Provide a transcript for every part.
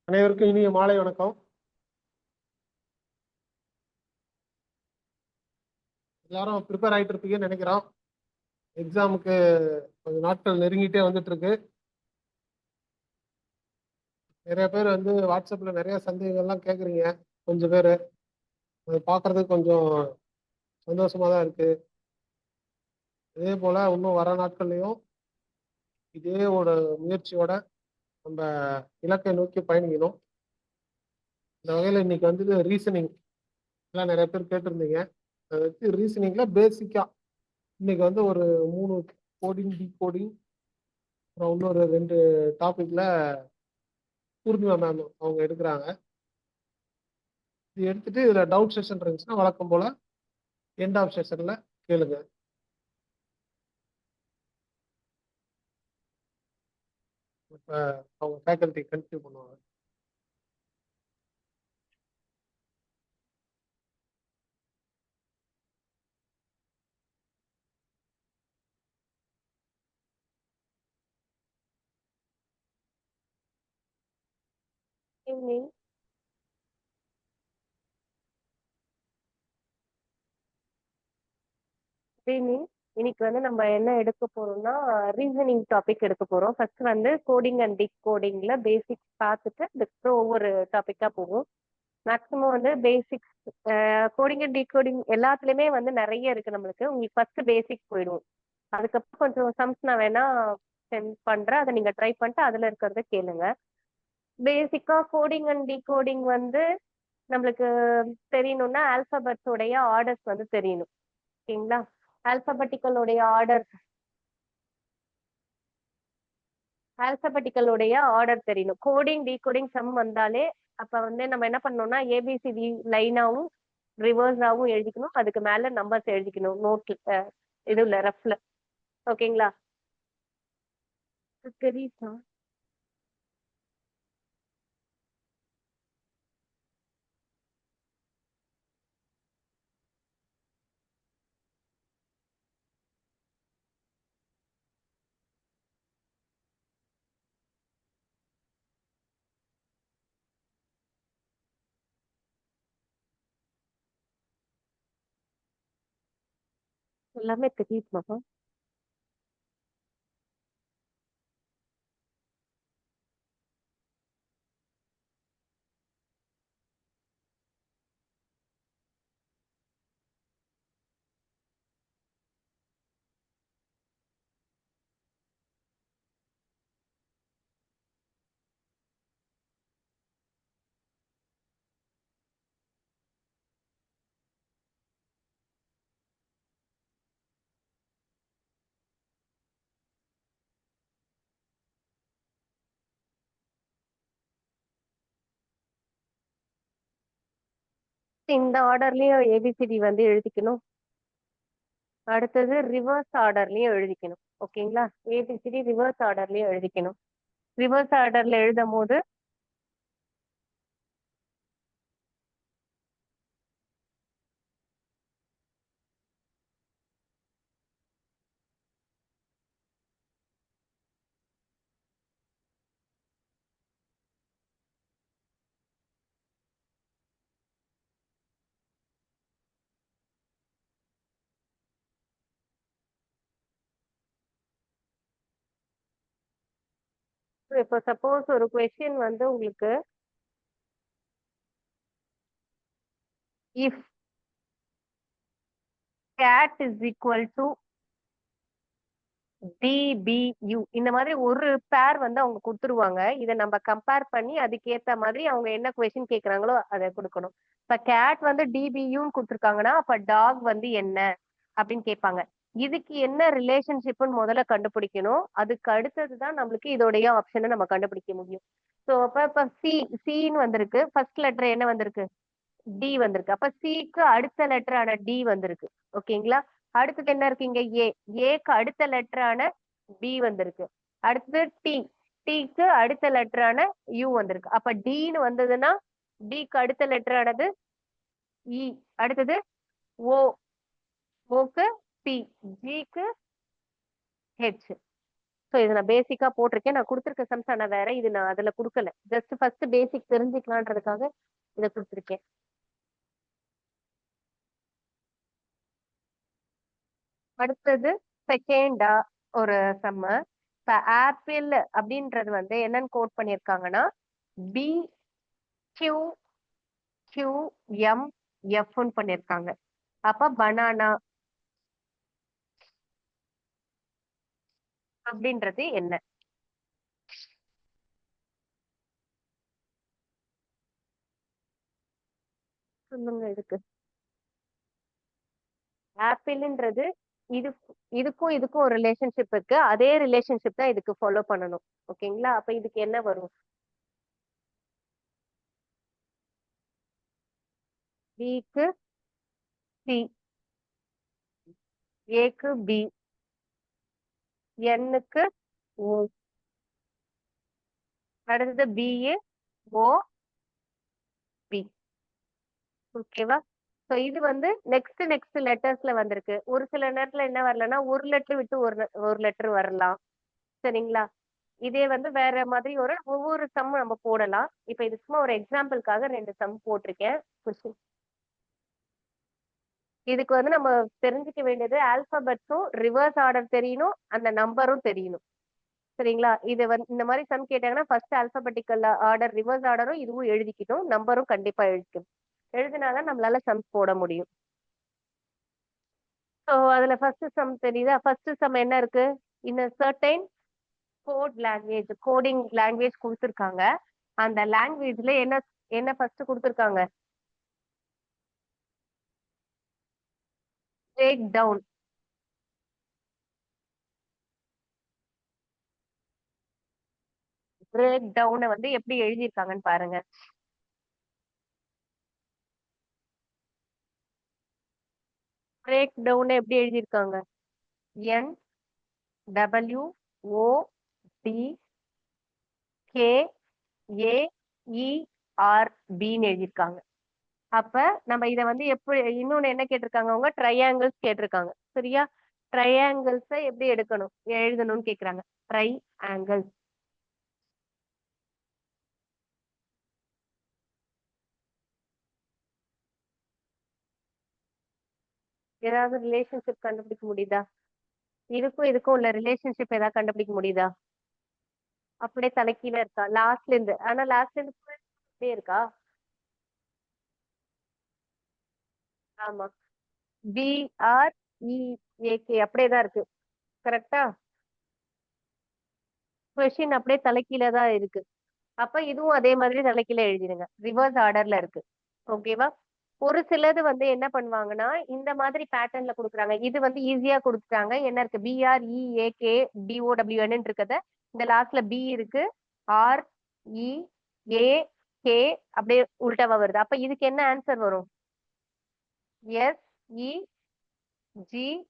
அனைவருக்கும் இனிய மாலை வணக்கம். எல்லாரும் ப்ரிப்பேர் ஆகிட்டு இருப்பீங்கன்னு நினைக்கிறோம். எக்ஸாமுக்கு கொஞ்சம் நாட்கள் நெருங்கிட்டே வந்துட்டு இருக்கு. நிறைய பேர் வந்து வாட்ஸ்அப்பில் நிறைய சந்தேகங்கள்லாம் கேட்குறீங்க. கொஞ்சம் பேர் அது பார்க்குறதுக்கு கொஞ்சம் சந்தோஷமாக தான் இருக்குது. இதே போல் இன்னும் வர நாட்கள்லையும் இதே ஒரு முயற்சியோட நம்ம இலக்கை நோக்கி பயணிக்கணும். இந்த வகையில் இன்னைக்கு வந்து ரீசனிங் எல்லாம் நிறைய பேர் கேட்டிருந்தீங்க. அதை வச்சு ரீசனிங்கில் பேசிக்காக இன்னைக்கு வந்து ஒரு 3 கோடிங், டிகோடிங், அப்புறம் இன்னொரு 2 டாப்பிக்கில் பூர்ணிமா மேம் அவங்க எடுக்கிறாங்க. இது எடுத்துட்டு இதில் டவுட் செஷன் இருந்துச்சுன்னா வழக்கம் போல் எண்ட் ஆஃப் செஷனில் கேளுங்க. இப்போ அவங்க ஃபேக்கல்ட்டி கண்டினியூ பண்ணுவாங்க. ஈவினிங் ஈவினிங் இன்னைக்கு வந்து நம்ம என்ன எடுக்க போறோம்னா ரீசனிங் டாபிக் எடுக்க போறோம். ஃபர்ஸ்ட் வந்து கோடிங் அண்ட் டிகோடிங்ல பேசிக்ஸ் பார்த்துட்டு அதுக்கப்புறம் ஒவ்வொரு டாபிக்கா போகும். மேக்ஸிமம் வந்து பேசிக்ஸ் கோடிங் அண்ட் டிகோடிங் எல்லாத்துலயுமே வந்து நிறைய இருக்கு நம்மளுக்கு. உங்களுக்கு ஃபர்ஸ்ட் பேசிக் போயிடுவோம். அதுக்கப்புறம் கொஞ்சம் சம்ஸ் நான் வேணா சென்ட் பண்றேன், அதை நீங்க ட்ரை பண்ணிட்டு அதுல இருக்கிறத கேளுங்க. பேசிக்கா கோடிங் அண்ட் டிகோடிங் வந்து நம்மளுக்கு தெரியணும்னா ஆல்பபெட்ஸோடைய ஆர்டர்ஸ் வந்து தெரியணும். ஓகேங்களா? ஆல்பபெட்டிக்கலுடைய ஆர்டர் தெரியணும். கோடிங் டிகோடிங் சம் வந்தாலே அப்ப வந்து நம்ம என்ன பண்ணணும்னா ஏபிசிடி லைனாவும் ரிவர்ஸாவும் எழுதிக்கணும். அதுக்கு மேல நம்பர்ஸ் எழுதிக்கணும் நோட்ல, இதுல ரஃப்ல. ஓகேங்களா? தெரியுதா? எல்லாமே தெரியுதுமாப்பா. இந்த ஆர்டர்லயும் ஏபிசிடி வந்து எழுதிக்கணும். அடுத்தது ரிவர்ஸ் ஆர்டர்லயும் எழுதிக்கணும். ஓகேங்களா? ஏபிசிடி ரிவர்ஸ் ஆர்டர்லயும் எழுதிக்கணும். ரிவர்ஸ் ஆர்டர்ல எழுதும் போது இப்போ சப்போஸ் ஒரு கொஸ்டின் வந்து உங்களுக்கு if cat is equal to D B U இந்த மாதிரி ஒரு பேர் வந்து அவங்க கொடுத்துருவாங்க. இதை நம்ம கம்பேர் பண்ணி அதுக்கேத்த மாதிரி அவங்க என்ன கொஸ்டின் கேட்கறாங்களோ அதை கொடுக்கணும். இப்ப கேட் வந்து டிபியூன்னு கொடுத்துருக்காங்கன்னா அப்ப டாக் வந்து என்ன அப்படின்னு கேட்பாங்க. இதுக்கு என்ன ரிலேஷன்ஷிப்னு முதல்ல கண்டுபிடிக்கணும். அதுக்கு அடுத்ததுதான் நம்மளுக்கு இதோடைய ஆப்ஷனை நம்ம கண்டுபிடிக்க முடியும். ஸோ இப்ப சின்னு வந்திருக்கு. ஃபர்ஸ்ட் லெட்டர் என்ன வந்திருக்கு? டி வந்திருக்கு. அப்ப சிக்கு அடுத்த லெட்டரான டி வந்திருக்கு. ஓகேங்களா? அடுத்தது என்ன இருக்கு இங்க? ஏக்கு அடுத்த லெட்டரான பி வந்திருக்கு. அடுத்தது டிக்கு அடுத்த லெட்டரான யூ வந்திருக்கு. அப்ப டின்னு வந்ததுன்னா டிக்கு அடுத்த லெட்டரானது இ. அடுத்தது ஓக்கு பி, ஜிக்கு ஹெச். ஸோ இதை நான் பேசிக்கா போட்டிருக்கேன். நான் கொடுத்துருக்க சம்ஸ் ஆனா வேற, இது நான் அதுல கொடுக்கல. ஜஸ்ட் ஃபர்ஸ்ட் பேசிக் தெரிஞ்சுக்கலான்றதுக்காக இதை கொடுத்துருக்கேன். அடுத்தது செகண்டா ஒரு சம்ம. இப்ப ஆப்பிள் அப்படின்றது வந்து என்னன்னு கோட் பண்ணியிருக்காங்கன்னா பி கியூ கியூ எம் எஃப்னு பண்ணியிருக்காங்க. அப்ப பனானா அப்படின்றது என்ன? சொல்லுங்க. இதுக்கு ஆப்பிள்ன்றது இது இதுக்கும் இதுக்கும் ஒரு ரிலேஷன்ஷிப் இருக்கு. அதே ரிலேஷன்ஷிப் தான் இதுக்கு ஃபாலோ பண்ணணும். ஓகேங்களா? அப்ப இதுக்கு என்ன வரும்? பிக்கு சி, ஏக்கு பி, என்னுக்கு ஓ, அடுத்தது பிஏ ஓ பி. ஓகேவா? ஸோ இது வந்து நெக்ஸ்ட் நெக்ஸ்ட் லெட்டர்ஸ்ல வந்திருக்கு. ஒரு சில நேரத்துல என்ன வரலன்னா ஒரு லெட்டர் விட்டு ஒரு லெட்டர் வரலாம். சரிங்களா? இதே வந்து வேற மாதிரி ஒவ்வொரு சம் நம்ம போடலாம். இப்ப இது சும்மா ஒரு எக்ஸாம்பிளுக்காக 2 சம் போட்டிருக்கேன். இதுக்கு வந்து நம்ம தெரிஞ்சுக்க வேண்டியது ஆல்பபெட்ஸும் ரிவர்ஸ் ஆர்டர் தெரியணும், அந்த நம்பரும் தெரியணும். சரிங்களா? இது வந்து இந்த மாதிரி சம் கேட்டாங்கன்னா ஃபர்ஸ்ட் ஆல்பபெட்டிக்கல் ஆர்டர் ரிவர்ஸ் ஆர்டரும் இதுவும் எழுதிக்கிட்டோம், நம்பரும் கண்டிப்பா எழுதிக்கணும். எழுதினாதான் நம்மளால சம் போட முடியும். ஸோ அதுல ஃபர்ஸ்ட் சம் தெரியுதா? ஃபர்ஸ்ட் சம் என்ன இருக்கு? இந்த certain code language, coding language கொடுத்துருக்காங்க. அந்த லாங்குவேஜ்ல என்ன என்ன ஃபர்ஸ்ட் கொடுத்துருக்காங்க? Break down. பிரேக் டவுனை வந்து எப்படி எழுதியிருக்காங்கன்னு பாருங்க. பிரேக் டவுனை எப்படி எழுதியிருக்காங்க? N W O T K A E R பின்னு எழுதியிருக்காங்க. அப்ப நம்ம இத வந்து எப்படி இன்னொன்னு என்ன கேட்டிருக்காங்க? அவங்க ட்ரையாங்கிள்ஸ் கேட்டிருக்காங்க. சரியா? ட்ரையாங்கிள்ஸை எப்படி எடுக்கணும் எழுதணும்னு கேக்குறாங்க. Try angles. ஏதாவது ரிலேஷன்ஷிப் கண்டுபிடிக்க முடியுதா? இதுக்கும் இதுக்கும் உள்ள ரிலேஷன்ஷிப் ஏதாவது கண்டுபிடிக்க முடியுதா? அப்படியே தலைக்கீழ இருக்கா லாஸ்ட்ல இருந்து? ஆனா லாஸ்ட்ல இருந்து அப்படியே இருக்கா? ஆமா. BREAK அப்படியே தான் இருக்கு. கரெக்டா? கொஸ்டின் அப்படியே தலைக்கீழ தான் இருக்கு. அப்ப இதுவும் அதே மாதிரி தலைக்கீழ எழுதிடுங்க. ரிவர்ஸ் ஆர்டர்ல இருக்கு. ஓகேவா? ஒரு சிலது வந்து என்ன பண்ணுவாங்கன்னா இந்த மாதிரி பேட்டர்ன்ல கொடுக்குறாங்க. இது வந்து ஈஸியா கொடுத்துட்டாங்க. என்ன இருக்கு? BREAK DOWN இருக்கத இந்த லாஸ்ட்ல பி இருக்கு, REAK அப்படியே உல்டாவா வருது. அப்ப இதுக்கு என்ன ஆன்சர் வரும்? SEGNAIRT.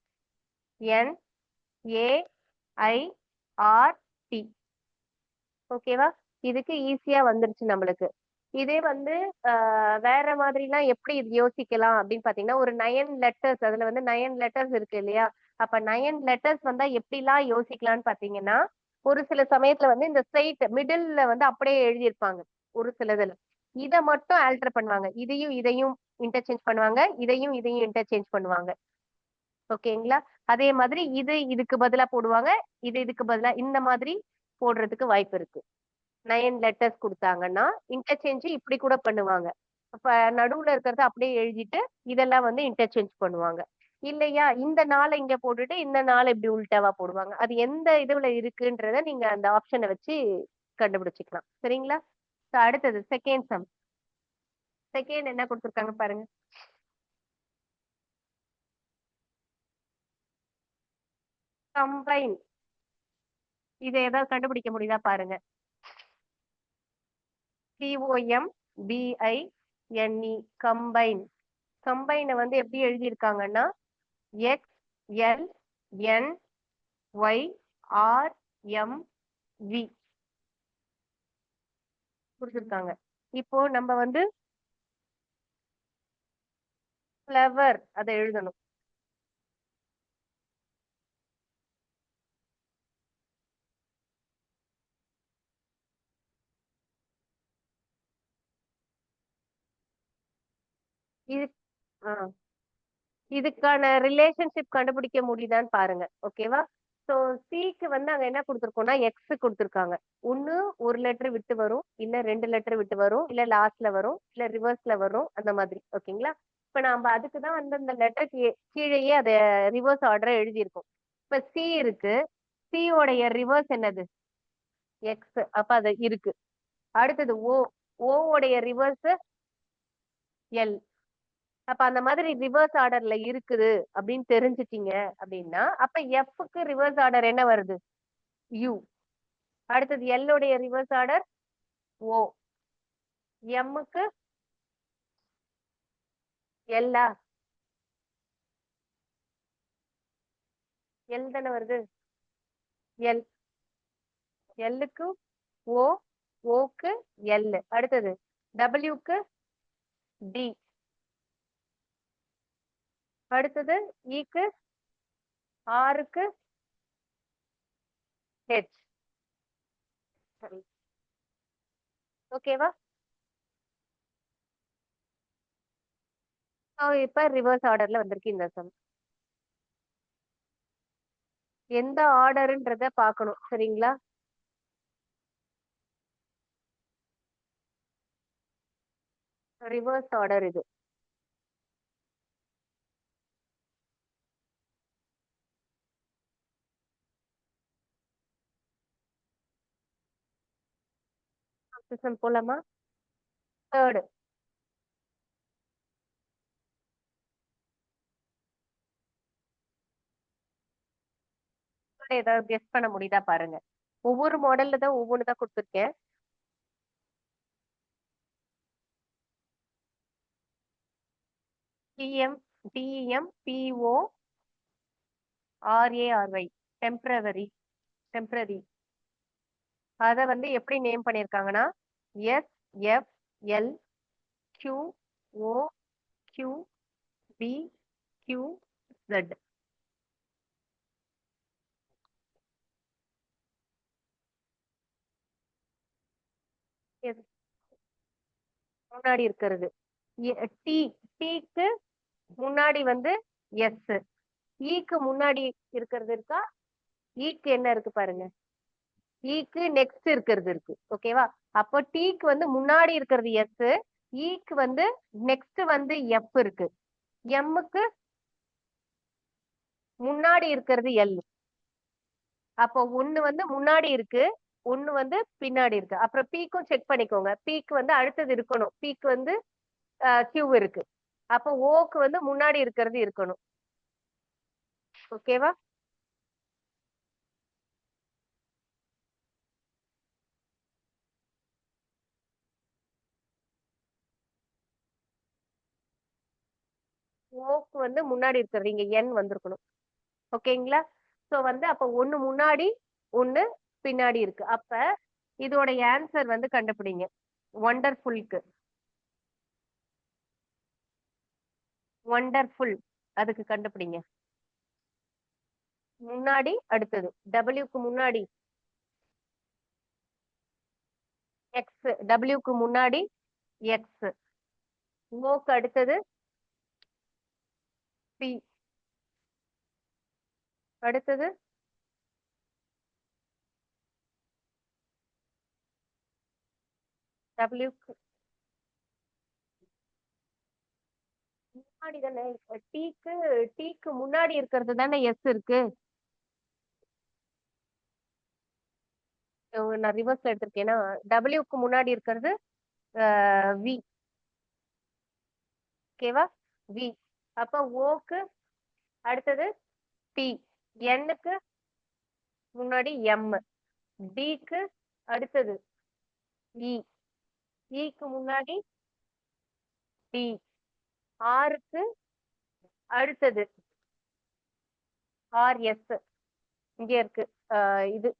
ஓகேவா? இதுக்கு ஈஸியா வந்துருச்சு நம்மளுக்கு. இதே வந்து வேற மாதிரிலாம் எப்படி இது யோசிக்கலாம் அப்படின்னு பாத்தீங்கன்னா ஒரு 9 லெட்டர்ஸ், அதுல வந்து 9 லெட்டர்ஸ் இருக்கு இல்லையா? அப்ப 9 லெட்டர்ஸ் வந்தா எப்படிலாம் யோசிக்கலாம்னு பாத்தீங்கன்னா ஒரு சில சமயத்துல வந்து இந்த ஸ்ட்ரெயிட் மிடில்ல வந்து அப்படியே எழுதியிருப்பாங்க ஒரு சிலதுல. இதை மட்டும் ஆல்டர் பண்ணுவாங்க. இதையும் இதையும் இன்டர்சேஞ்ச் பண்ணுவாங்க, இதையும் இதையும் இன்டர்சேஞ்ச் பண்ணுவாங்க. ஓகேங்களா? அதே மாதிரி இது இதுக்கு பதிலா போடுவாங்க, இது இதுக்கு பதிலா இந்த மாதிரி போடுறதுக்கு வாய்ப்பு இருக்கு. 9 லெட்டர்ஸ் குடுத்தாங்கன்னா, இன்டர்சேஞ்ச் இப்படி கூட பண்ணுவாங்க. அப்ப நடுவுல இருக்கிறத அப்படியே எழுதிட்டு, இதெல்லாம் வந்து இன்டர்சேஞ்ச் பண்ணுவாங்க. இல்லையா, இந்த நாள இங்க போட்டுட்டு, இந்த நாள இப்படி உல்டாவா போடுவாங்க. அது எந்த இதுல இருக்குன்றத நீங்க அந்த ஆப்ஷன வச்சு கண்டுபிடிச்சுக்கலாம். சரிங்களா? அடுத்தது செகண்ட் சம். செகண்ட் என்ன குடுத்துருக்காங்க பாருங்க. கம்பைன். இத ஏதாவது கண்டுபிடிக்க முடியுதா பாருங்க. COMBINE combine. கம்பைனை வந்து எப்படி எழுதியிருக்காங்கன்னா XLNYRMV கொடுத்துருக்காங்க. இப்போ நம்ம வந்து ஃப்ளவர் அதை எழுதணும். இது இதுக்கான ரிலேஷன்ஷிப் கண்டுபிடிக்க முடியுதான்னு பாருங்க. ஓகேவா? ஸோ சிக்கு வந்து அங்க என்ன கொடுத்துருக்கோம்னா எக்ஸ் கொடுத்துருக்காங்க. ஒண்ணு ஒரு லெட்டர் விட்டு வரும், இல்ல 2 லெட்டர் விட்டு வரும், இல்ல லாஸ்ட்ல வரும், இல்ல ரிவர்ஸ்ல வரும், அந்த மாதிரி. ஓகேங்களா? இப்ப நாம அதுக்கு தான் வந்து அந்த லெட்டர் கீழேயே அதை ரிவர்ஸ் ஆர்டரை எழுதியிருக்கோம். இப்ப சி இருக்கு. சியோடைய ரிவர்ஸ் என்னது? எக்ஸ். அப்ப அது இருக்கு. அடுத்தது ஓ. ஓடைய ரிவர்ஸ் எல். அப்ப அந்த மாதிரி ரிவர்ஸ் ஆர்டர்ல இருக்குது அப்படின்னு தெரிஞ்சுட்டீங்க அப்படின்னா, அப்ப எஃப்க்கு ரிவர்ஸ் ஆர்டர் என்ன வருது? யூ. அடுத்தது எல்லுடைய ரிவர்ஸ் ஆர்டர் ஓ. எம்முக்கு எல்லா. எல் தானே வருது? எல். எல்லுக்கு ஓ. ஓக்கு எல். அடுத்தது டபிள்யூக்கு டி. அடுத்தது இக்கு ஆருக்கு ஹெச். சரி, ஓகேவா? இப்ப ரிவர்ஸ் ஆர்டர்ல வந்திருக்கு இந்த சம். எந்த ஆர்டர்ன்றத பார்க்கணும். சரிங்களா? ரிவர்ஸ் ஆர்டர் இது. போலாமா? தேர்டு. ஏதாவது கெஸ் பண்ண முடியுதா பாருங்க. ஒவ்வொரு மாடல்ல தான் ஒவ்வொன்னு தான் கொடுத்துருக்கேன். TM TM PO RARY. Temporary. Temporary. அத வந்து எப்படி நேம் பண்ணிருக்காங்கன்னா S F L Q O Q P Q Z. முன்னாடி இருக்கிறது டி. டிக்கு முன்னாடி வந்து எஸ். ஈக்கு முன்னாடி இருக்கிறது இருக்கா? ஈக்கு என்ன இருக்கு பாருங்க. ஈக்கு நெக்ஸ்ட் இருக்கிறது இருக்கு. ஓகேவா? அப்போ டீக்கு வந்து முன்னாடி இருக்கிறது எஸ். ஈக்கு வந்து நெக்ஸ்ட் வந்து எஃப் இருக்கு. எம்முக்கு முன்னாடி இருக்கிறது எல். அப்போ ஒண்ணு வந்து முன்னாடி இருக்கு, ஒண்ணு வந்து பின்னாடி இருக்கு. அப்புறம் பீக்கும் செக் பண்ணிக்கோங்க. பீக்கு வந்து அடுத்தது இருக்கணும். பீக்கு வந்து கியூ இருக்கு. அப்போ ஓக்கு வந்து முன்னாடி இருக்கிறது இருக்கணும். ஓகேவா? ஓக்கு வந்து முன்னாடி இருக்கிறது இங்க என் வந்திருக்கணும். ஓகேங்களா? சோ வந்து அப்ப ஒண்ணு முன்னாடி ஒண்ணு பின்னாடி இருக்கு. அப்ப இதோட ஆன்சர் வந்து கண்டுபிடிங்க. ஒண்டர்ஃபுல்க்கு. ஒண்டர்ஃபுல் அதுக்கு கண்டுபிடிங்க. முன்னாடி அடுத்தது டபிள்யூக்கு முன்னாடி எக்ஸ். டபிள்யூக்கு முன்னாடி எக்ஸ். ஓக்கு அடுத்தது பி. அடுத்தது டபிள்யூக்கு முன்னாடி தானே. டீக்கு டீக்கு முன்னாடி இருக்கிறது தானே எஸ் இருக்கு. நான் ரிவர்ஸ்ல எடுத்திருக்கேன்னா டபிள்யூக்கு முன்னாடி இருக்கிறது வி. ஓகேவா? வி. அப்ப ஓக்கு அடுத்தது பி. எண்ணுக்கு முன்னாடி எம். டிக்கு அடுத்தது இ. இக்கு முன்னாடி டி. ஆருக்கு அடுத்தது ஆர் எஸ். இங்க இருக்கு இது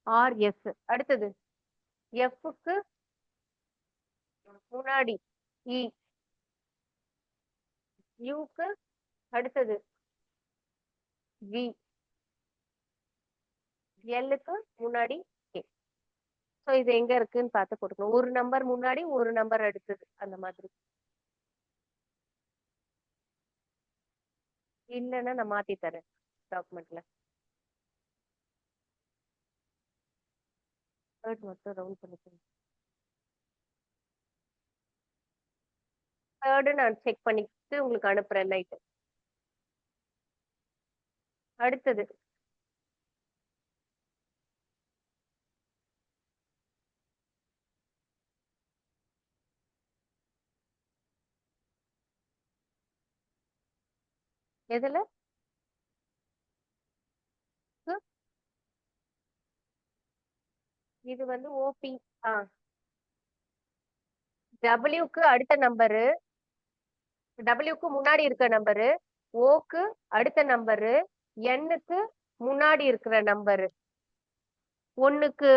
ஆர் எஸ். அடுத்தது எஃப்க்கு முன்னாடி இ. யூக்கு அடுத்தது வி. எல்லுக்கு முன்னாடி கே. ஸோ இது எங்க இருக்குன்னு பார்த்து போட்டுக்கணும். ஒரு நம்பர் முன்னாடி ஒரு நம்பர் அடுத்தது அந்த மாதிரி. இல்லைன்னா நான் மாத்தி தரேன் டாக்குமெண்ட்ல. தேர்ட் மட்டும் ரவுண்ட் பண்ணிக்கிறேன். தேர்டு நான் செக் பண்ணிட்டு உங்களுக்கு அனுப்புறேன் நைட்டு. அடுத்தது எதுல இது வந்து ஓபி. ஆ, டபிள்யூக்கு அடுத்த நம்பரு, டபிள்யூக்கு முன்னாடி இருக்க நம்பரு, ஓக்கு அடுத்த நம்பரு, எண்ணுக்கு முன்னாடி இருக்கிற நம்பரு. ஒண்ணுக்கு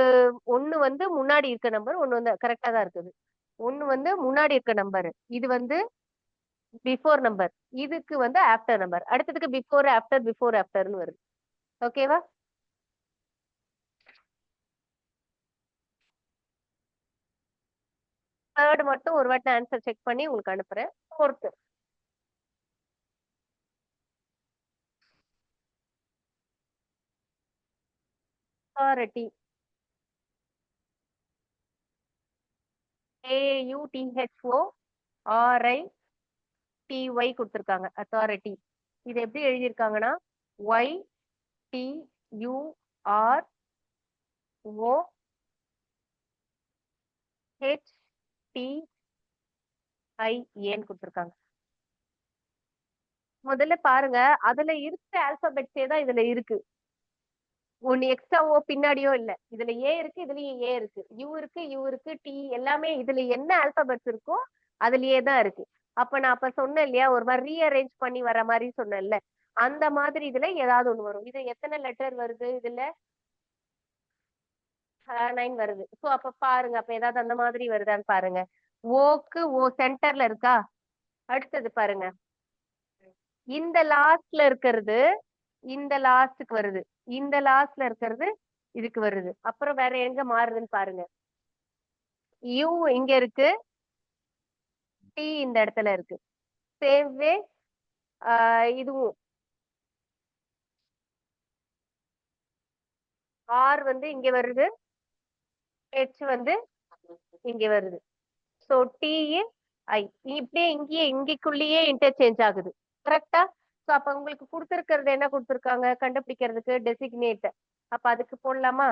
ஒண்ணு வந்து முன்னாடி இருக்க நம்பர், ஒண்ணு வந்து கரெக்டா தான் இருக்குது. ஒண்ணு வந்து முன்னாடி இருக்க நம்பர், இது வந்து பிஃபோர் நம்பர், இதுக்கு வந்து ஆஃப்டர் நம்பர். அடுத்ததுக்கு பிஃபோர் ஆஃப்டர்னு வருது. ஓகேவா? தேர்ட் மட்டும் ஒரு வாட்டி ஆன்சர் செக் பண்ணி உங்களுக்கு அனுப்புறேன். ஃபோர்த்து அத்தாரிட்டி, AUTHO RITY கொடுத்துருக்காங்க. அத்தாரிட்டி இது எப்படி எழுதியிருக்காங்கன்னா YTUROHTIAன்னு கொடுத்துருக்காங்க. முதல்ல பாருங்க, அதுல இருக்கிற ஆல்பபெட்ஸே தான் இதுல இருக்கு. ஒன்னு எக்ஸ்ட்ராவோ பின்னாடியோ இல்ல. இதுல ஏ இருக்கு, இதுலயும் ஏ இருக்கு, யூ இருக்கு, டி, எல்லாமே இதுல என்ன ஆல்பபெட்ஸ் இருக்கோ அதுலயே தான் இருக்கு. அப்ப நான் அப்ப சொன்னேன் இல்லையா, ஒரு மாதிரி ரீஅரேஞ்ச் பண்ணி வர மாதிரி சொன்னேன்ல, அந்த மாதிரி இதுல ஏதாவது ஒண்ணு வரும். இது எத்தனை லெட்டர் வருது இதுல? 9 வருது. சோ அப்ப பாருங்க, அப்ப ஏதாவது அந்த மாதிரி வருதான்னு பாருங்க. ஓக்கு ஓ சென்டர்ல இருக்கா? அடுத்தது பாருங்க, இந்த லாஸ்ட்ல இருக்கிறது இந்த லாஸ்டுக்கு வருது, இந்த லாஸ்ட்ல இருக்கிறது இதுக்கு வருது. அப்புறம் வேற எங்க மாறுதுன்னு பாருங்க. யூ இங்க இருக்கு, டி இந்த இடத்துல இருக்கு. சேம் வே இதுவும் ஆர் வந்து இங்க வருது, ஹெச் வந்து இங்க வருது. சோ டி ஐ இப்படியே இங்கேயே இங்கக்குள்ளேயே இன்டர்சேஞ்ச் ஆகுது. கரெக்டா? சோ அப்ப உங்களுக்கு கொடுத்துருக்கிறது என்ன கொடுத்துருக்காங்க கண்டுபிடிக்கிறதுக்கு? டெசிக்னேட். அப்ப அதுக்கு போடலாமா?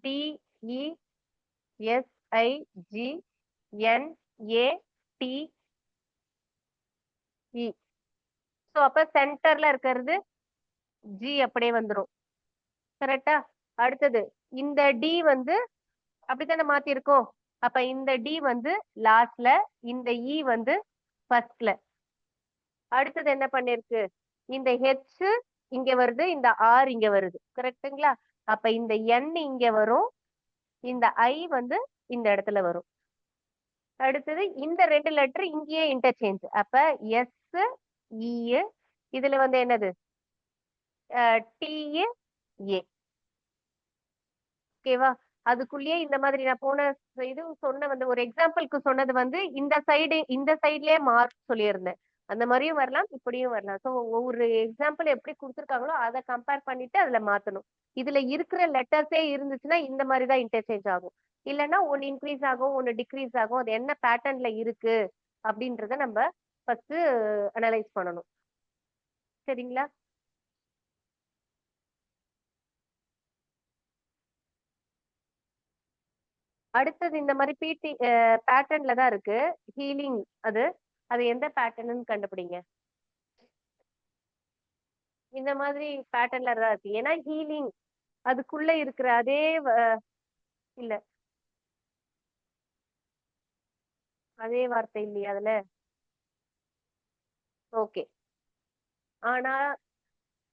DESIGNATE. சோ அப்ப சென்டர்ல இருக்கிறது ஜி அப்படியே வந்துரும். கரெக்டா? அடுத்தது இந்த டி வந்து அப்படித்தானே மாத்தி இருக்கோம். அப்ப இந்த டி வந்து லாஸ்ட்ல, இந்த இ வந்து ஃபர்ஸ்ட்ல. அடுத்தது என்ன பண்ணிருக்கு? இந்த ஹெச் இங்க வருது, இந்த ஆர் இங்க வருது. கரெக்ட்டுங்களா? அப்ப இந்த என் இங்க வரும், இந்த ஐ வந்து இந்த இடத்துல வரும். அடுத்தது இந்த ரெண்டு லெட்டர் இங்கேயே இன்டர்சேஞ்ச். அப்ப எஸ் இ, இதுல வந்து என்னது? டி ஏ. ஓகேவா? அதுக்குள்ளேயே இந்த மாதிரி நான் போன இது சொன்ன வந்து ஒரு எக்ஸாம்பிளுக்கு சொன்னது வந்து இந்த சைட்லயே மார்க் சொல்லியிருந்தேன். அந்த மாதிரியும் வரலாம், இப்படியும் வரலாம். ஸோ ஒவ்வொரு எக்ஸாம்பிள் எப்படி கொடுத்துருக்காங்களோ அதை கம்பேர் பண்ணிட்டு அதுல மாத்தணும். இதுல இருக்கிற லெட்டர்ஸே இருந்துச்சுன்னா இந்த மாதிரி தான் இன்டர்சேஞ்ச் ஆகும். இல்லைன்னா ஒன்னு இன்க்ரீஸ் ஆகும், ஒன்னு டிக்ரீஸ் ஆகும். அது என்ன பேட்டர்ன்ல இருக்கு அப்படின்றத நம்ம ஃபர்ஸ்ட் அனலைஸ் பண்ணணும். சரிங்களா? அடுத்தது இந்த மாதிரி பிடி பேட்டர்ன்ல தான் இருக்கு. ஹீலிங் அது அது எந்த பேட்டர்ன்னு கண்டுபிடிங்க. இந்த மாதிரி பேட்டர்ன்ல தான் இருக்கு. ஏன்னா ஹீலிங் அதுக்குள்ள இருக்கிற அதே இல்ல, அதே வார்த்தை இல்லையா அதுல? ஓகே. ஆனா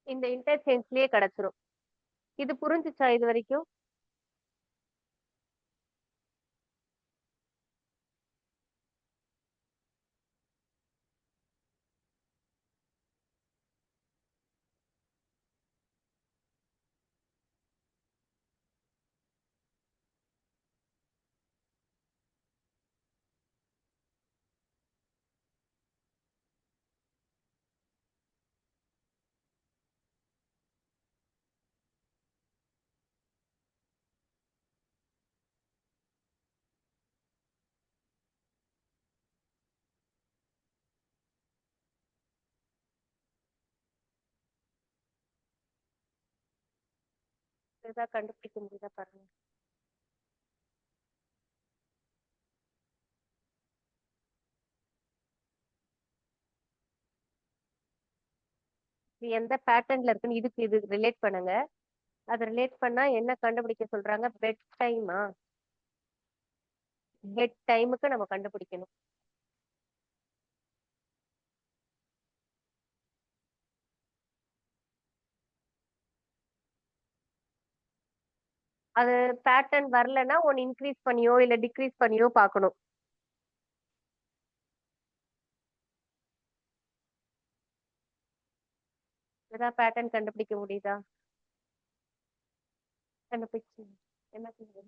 இந்த இன்டர்சேஞ்ச்லயே கிடைச்சிரும். இது புரிஞ்சுச்சா இது வரைக்கும்? ஏதாவது கண்டுபிடிக்க முடியுதா பாருங்க. இது எந்த பேட்டர்ன்ல இருக்குன்னு இது ரிலேட் பண்ணுங்க. அதை ரிலேட் பண்ணா என்ன கண்டுபிடிக்க சொல்றாங்க? பெட் டைமா? பெட் டைமுக்கு நம்ம கண்டுபிடிக்கணும். அது பேட்டர்ன் வரலன்னா ஒன்னு இன்க்ரீஸ் பண்ணியோ இல்ல டிக்ரீஸ் பண்ணியோ பார்க்கணும். ஏதாவது பேட்டர்ன் கண்டுபிடிக்க முடியுதா? கண்டுபிடிச்சு என்ன செய்யுது?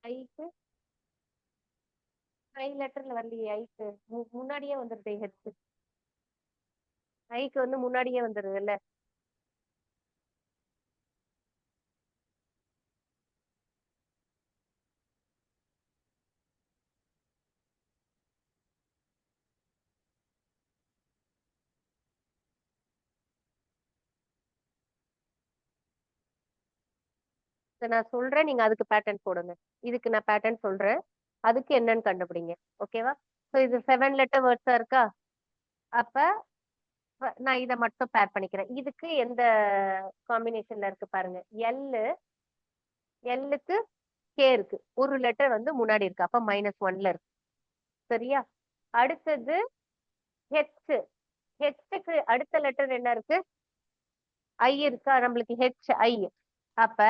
ஐக்கு ஐ லெட்டர்ல வரலையே. ஐக்கு முன்னாடியே வந்துருது. ஹெச் ஐக்கு வந்து முன்னாடியே வந்துருதுல்ல. இதை நான் சொல்றேன், நீங்க அதுக்கு பேட்டர்ன் போடுங்க. இதுக்கு நான் பேட்டர்ன் சொல்றேன், அதுக்கு என்னன்னு கண்டுபிடிங்க. ஓகேவா? ஸோ இது 7 லெட்டர் வேர்ட்ஸா இருக்கா? அப்ப நான் இதை மட்டும் பேர் பண்ணிக்கிறேன். இதுக்கு எந்த காம்பினேஷன்ல இருக்கு பாருங்க. எல்லுக்கு கே இருக்கு. ஒரு லெட்டர் வந்து முன்னாடி இருக்கு. அப்ப -1ல இருக்கு. சரியா? அடுத்தது ஹெச். ஹெச்சுக்கு அடுத்த லெட்டர் என்ன இருக்கு? ஐ இருக்கா? நம்மளுக்கு ஹெச் ஐ. அப்ப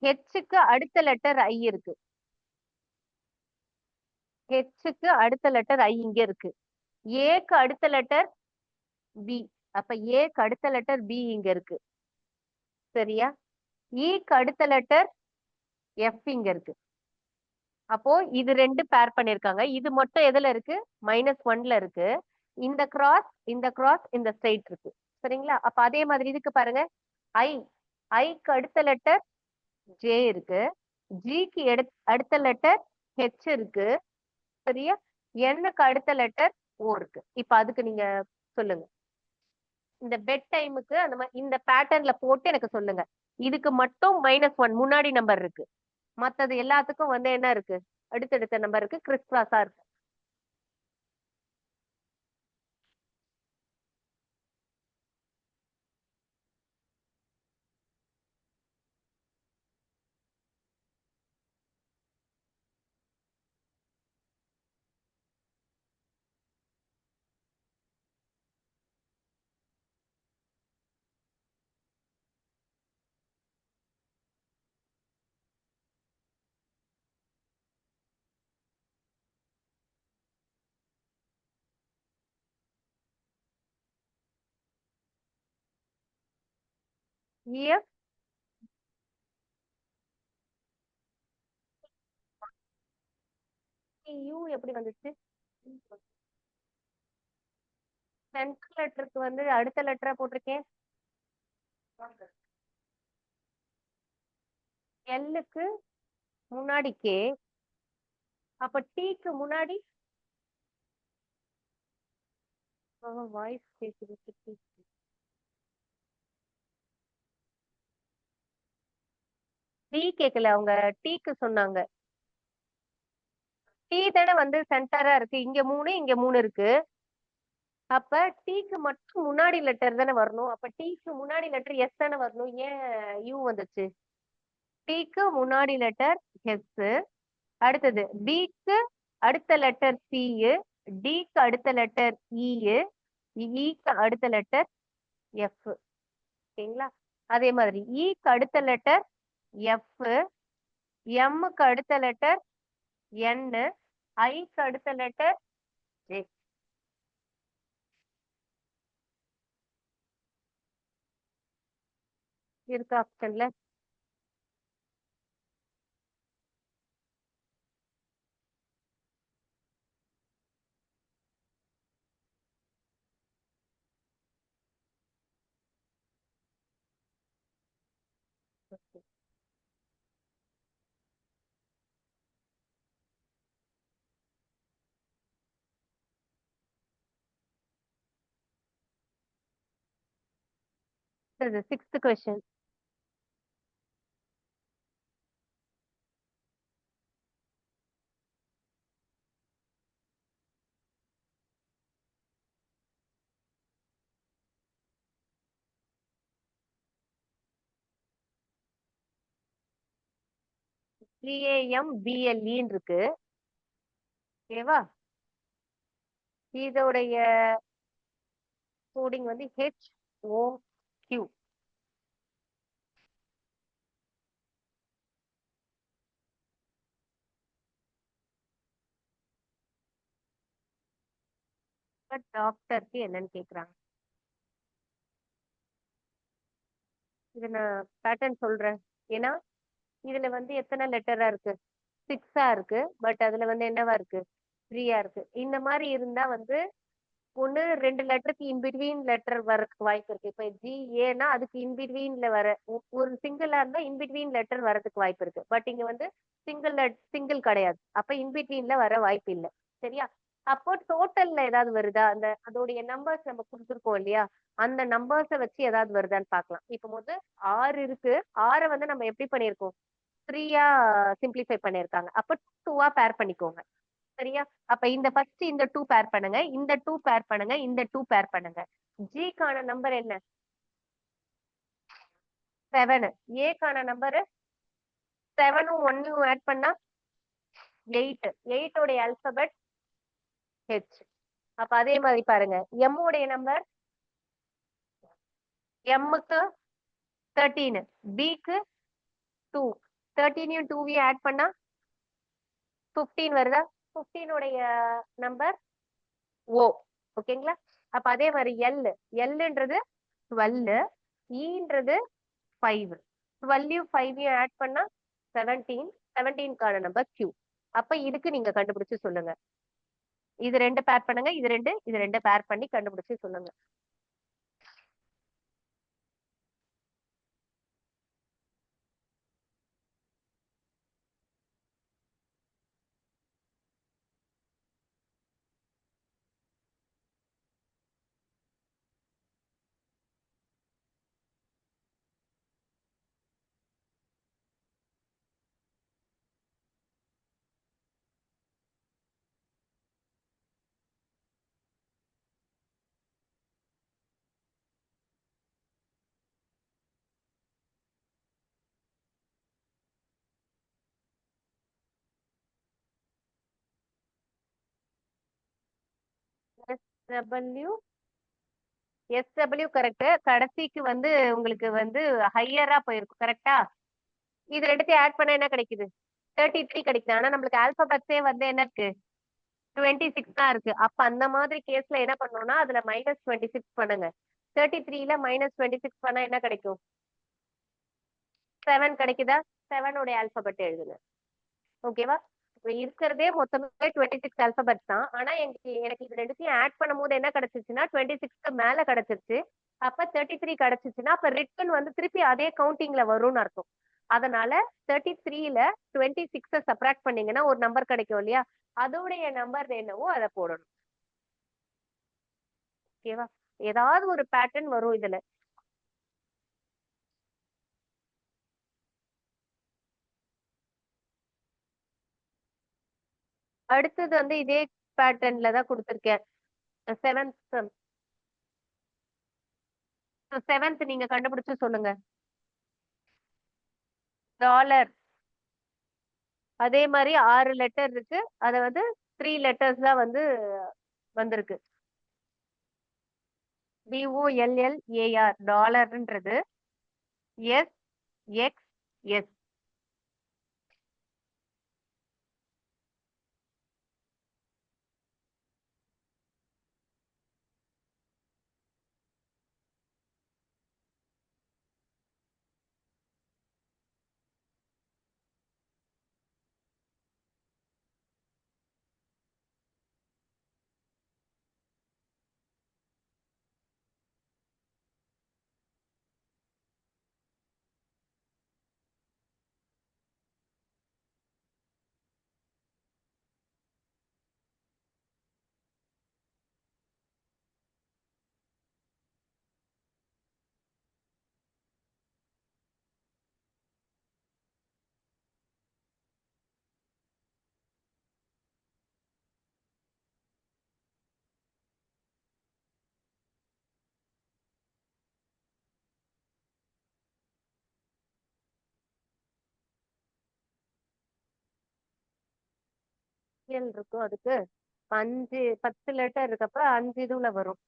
ஹெச்சுக்கு அடுத்த லெட்டர் ஐ இருக்கு. ஹெச்சுக்கு அடுத்த லெட்டர் ஐ இங்க இருக்கு. ஏக்கு அடுத்த லெட்டர் பி. அப்ப ஏக்கு அடுத்த லெட்டர் பி இங்க இருக்கு. சரியா? ஈக்கு அடுத்த லெட்டர் எஃப் இங்க இருக்கு. அப்போ இது ரெண்டு பேர் பண்ணிருக்காங்க. இது மட்டும் எதுல இருக்கு? -1ல இருக்கு. இந்த கிராஸ் இந்த கிராஸ் இந்த ஸ்ட்ரெயிட் இருக்கு. சரிங்களா? அப்ப அதே மாதிரி இதுக்கு பாருங்க. ஐ ஐக்கு அடுத்த லெட்டர் ஜே இருக்கு. ஜிக்கு அடுத்த லெட்டர் ஹெச் இருக்கு. சரியா? எண்ணுக்கு அடுத்த லெட்டர் ஓ இருக்கு. இப்ப அதுக்கு நீங்க சொல்லுங்க. இந்த பெட் டைமுக்கு அந்த மாதிரி இந்த பேட்டர்ன்ல போட்டு எனக்கு சொல்லுங்க. இதுக்கு மட்டும் -1 முன்னாடி நம்பர் இருக்கு. மத்தது எல்லாத்துக்கும் வந்து என்ன இருக்கு? அடுத்தடுத்த நம்பர் இருக்கு. கிறிஸ் கிராஸா இருக்கு. EF யூ எப்படி வந்துச்சு? சென்ட்ரல் லெட்டருக்கு வந்து அடுத்த லெட்டரா போட்டிருக்கேன். எல்லுக்கு முன்னாடி கே. அப்ப டீக்கு முன்னாடி வாய்ஸ் கேக்குது. டி கேக்கல, அவங்க டீக்கு சொன்னாங்க. டி தானே வந்து சென்டரா இருக்கு. இங்க 3 இங்க 3 இருக்கு. அப்ப டீக்கு மட்டும் முன்னாடி லெட்டர் தானே வரணும். அப்ப டீக்கு முன்னாடி லெட்டர் எஸ் தானே வரணும். ஏன் யூ வந்துச்சு? டீக்கு முன்னாடி லெட்டர் எஸ். அடுத்தது பிக்கு அடுத்த லெட்டர் சி. டிக்கு அடுத்த லெட்டர் இ. இக்கு அடுத்த லெட்டர் எஃப். ஓகேங்களா? அதே மாதிரி இக்கு அடுத்த லெட்டர் எஃப். எம்முக்கு அடுத்த லெட்டர் என். ஐக்கு அடுத்த லெட்டர் ஜே. இருக்கு ஆப்ஷன்ல. Sixth question. CAMBLE இருக்கு. ஓகேவா? இதோடைய கோடிங் வந்து HOQ. டாக்டருக்கு என்னன்னு கேக்குறாங்க. இது நான் பேட்டர்ன் சொல்றேன். ஏன்னா இதுல வந்து எத்தனை லெட்டரா இருக்கு? 6ஆ இருக்கு. பட் அதுல வந்து என்னவா இருக்கு? 3ஆ இருக்கு. இந்த மாதிரி இருந்தா வந்து ஒண்ணு 2 லெட்டருக்கு இன்பிட்வீன் லெட்டர் வரதுக்கு வாய்ப்பு இருக்கு. இப்ப GAனா அதுக்கு இன்பிட்வீன்ல வர ஒரு சிங்கிளா இருந்தா இன்பிட்வீன் லெட்டர் வரதுக்கு வாய்ப்பு இருக்கு. பட் இங்க வந்து சிங்கிள் கிடையாது. அப்ப இன்பிட்வீன்ல வர வாய்ப்பு இல்லை. சரியா? அப்போ டோட்டல்ல ஏதாவது வருதா? அதோடைய நம்பர்ஸ் நம்ம கொடுத்துருக்கோம் இல்லையா? அந்த நம்பர்ஸை வச்சு ஏதாவது வருதான்னு பார்க்கலாம். இப்போ வந்து 6 இருக்கு. 6 வந்து நம்ம எப்படி பண்ணியிருக்கோம்? 3ஆ சிம்பிளிஃபை பண்ணியிருக்காங்க. அப்ப 2ஆ பேர் பண்ணிக்கோங்க. சரியா? அப்ப இந்த ஃபர்ஸ்ட் இந்த 2 பேர் பண்ணுங்க, இந்த 2 பேர் பண்ணுங்க, இந்த 2 பேர் பண்ணுங்க. ஜிக்கான நம்பர் என்ன? 7. ஏக்கான நம்பர் 7ம் 1ம் ஆட் பண்ணா 8. 8 உடைய ஆல்பபெட் H. அப்ப அதே மாதிரி பாருங்க, M உடைய நம்பர் M-க்கு 13, B-க்கு 2. 13யும் 2வையும் ஆட் பண்ணா 15 வருதா? 15 உடைய நம்பர் O. ஓகேங்களா? அப்ப அதே மாதிரி Lன்றது 12, Eன்றது 5. 12யும் 5யும் ஆட் பண்ணா 17. 17க்கான நம்பர் Q. அப்ப இதுக்கு நீங்க கண்டுபிடிச்சு சொல்லுங்க. இது 2 பேர் பண்ணுங்க, இது 2 பேர் பண்ணி கண்டுபிடிச்சு சொல்லுங்க. SW SW correct. கடைசிக்கு வந்து உங்களுக்கு வந்து ஹையரா போயிருக்கும். கரெக்டா? இது ரெண்டுத்தையும் ஆட் பண்ணா என்ன கிடைக்குது? 33 கிடைக்குது. ஆனா நம்மளுக்கு ஆல்பபெட்ஸே வந்து என்ன இருக்கு? 26 தான் இருக்கு. அப்ப அந்த மாதிரி கேஸ்ல என்ன பண்ணணும்னா அதுல -26 பண்ணுங்க. 33ல -26 பண்ணா என்ன கிடைக்கும்? 7 கிடைக்குதா? 7 உடைய ஆல்பபெட் எழுதுங்க. ஓகேவா? இப்ப இருக்கிறதே மொத்தமே 26 ஆல்பபெட்ஸ் தான். ஆனா எனக்கு இது ரெண்டுத்தையும் ஆட் பண்ணும்போது என்ன கிடைச்சிச்சுன்னா 26க்கு மேல கிடைச்சிருச்சு. அப்ப 33 கிடைச்சிச்சுன்னா அப்ப ரிட்டர்ன் வந்து திருப்பி அதே கவுண்டிங்ல வரும்னு அர்த்தம். அதனால 33ல 26 சப்ராக்ட் பண்ணீங்கன்னா ஒரு நம்பர் கிடைக்கும் இல்லையா? அதோடைய நம்பர் என்னவோ அதை போடணும். ஓகேவா? ஏதாவது ஒரு பேட்டர்ன் வரும் இதுல. அடுத்தது வந்து இதே பேட்டர்ன்ல தான் கொடுத்திருக்கேன். செவன்த் நீங்க கண்டுபிடிச்சு சொல்லுங்க. டாலர். அதே மாதிரி 6 லெட்டர் இருக்கு. அத வந்து 3 லெட்டர்ஸ் தான் வந்து வந்திருக்கு. DOLLAR டாலர்ன்றது SXS. இனிஷியல் இருக்கும் அதுக்கு 10 லெட்டர் இருக்கப்ப 5 இதுல வரும்.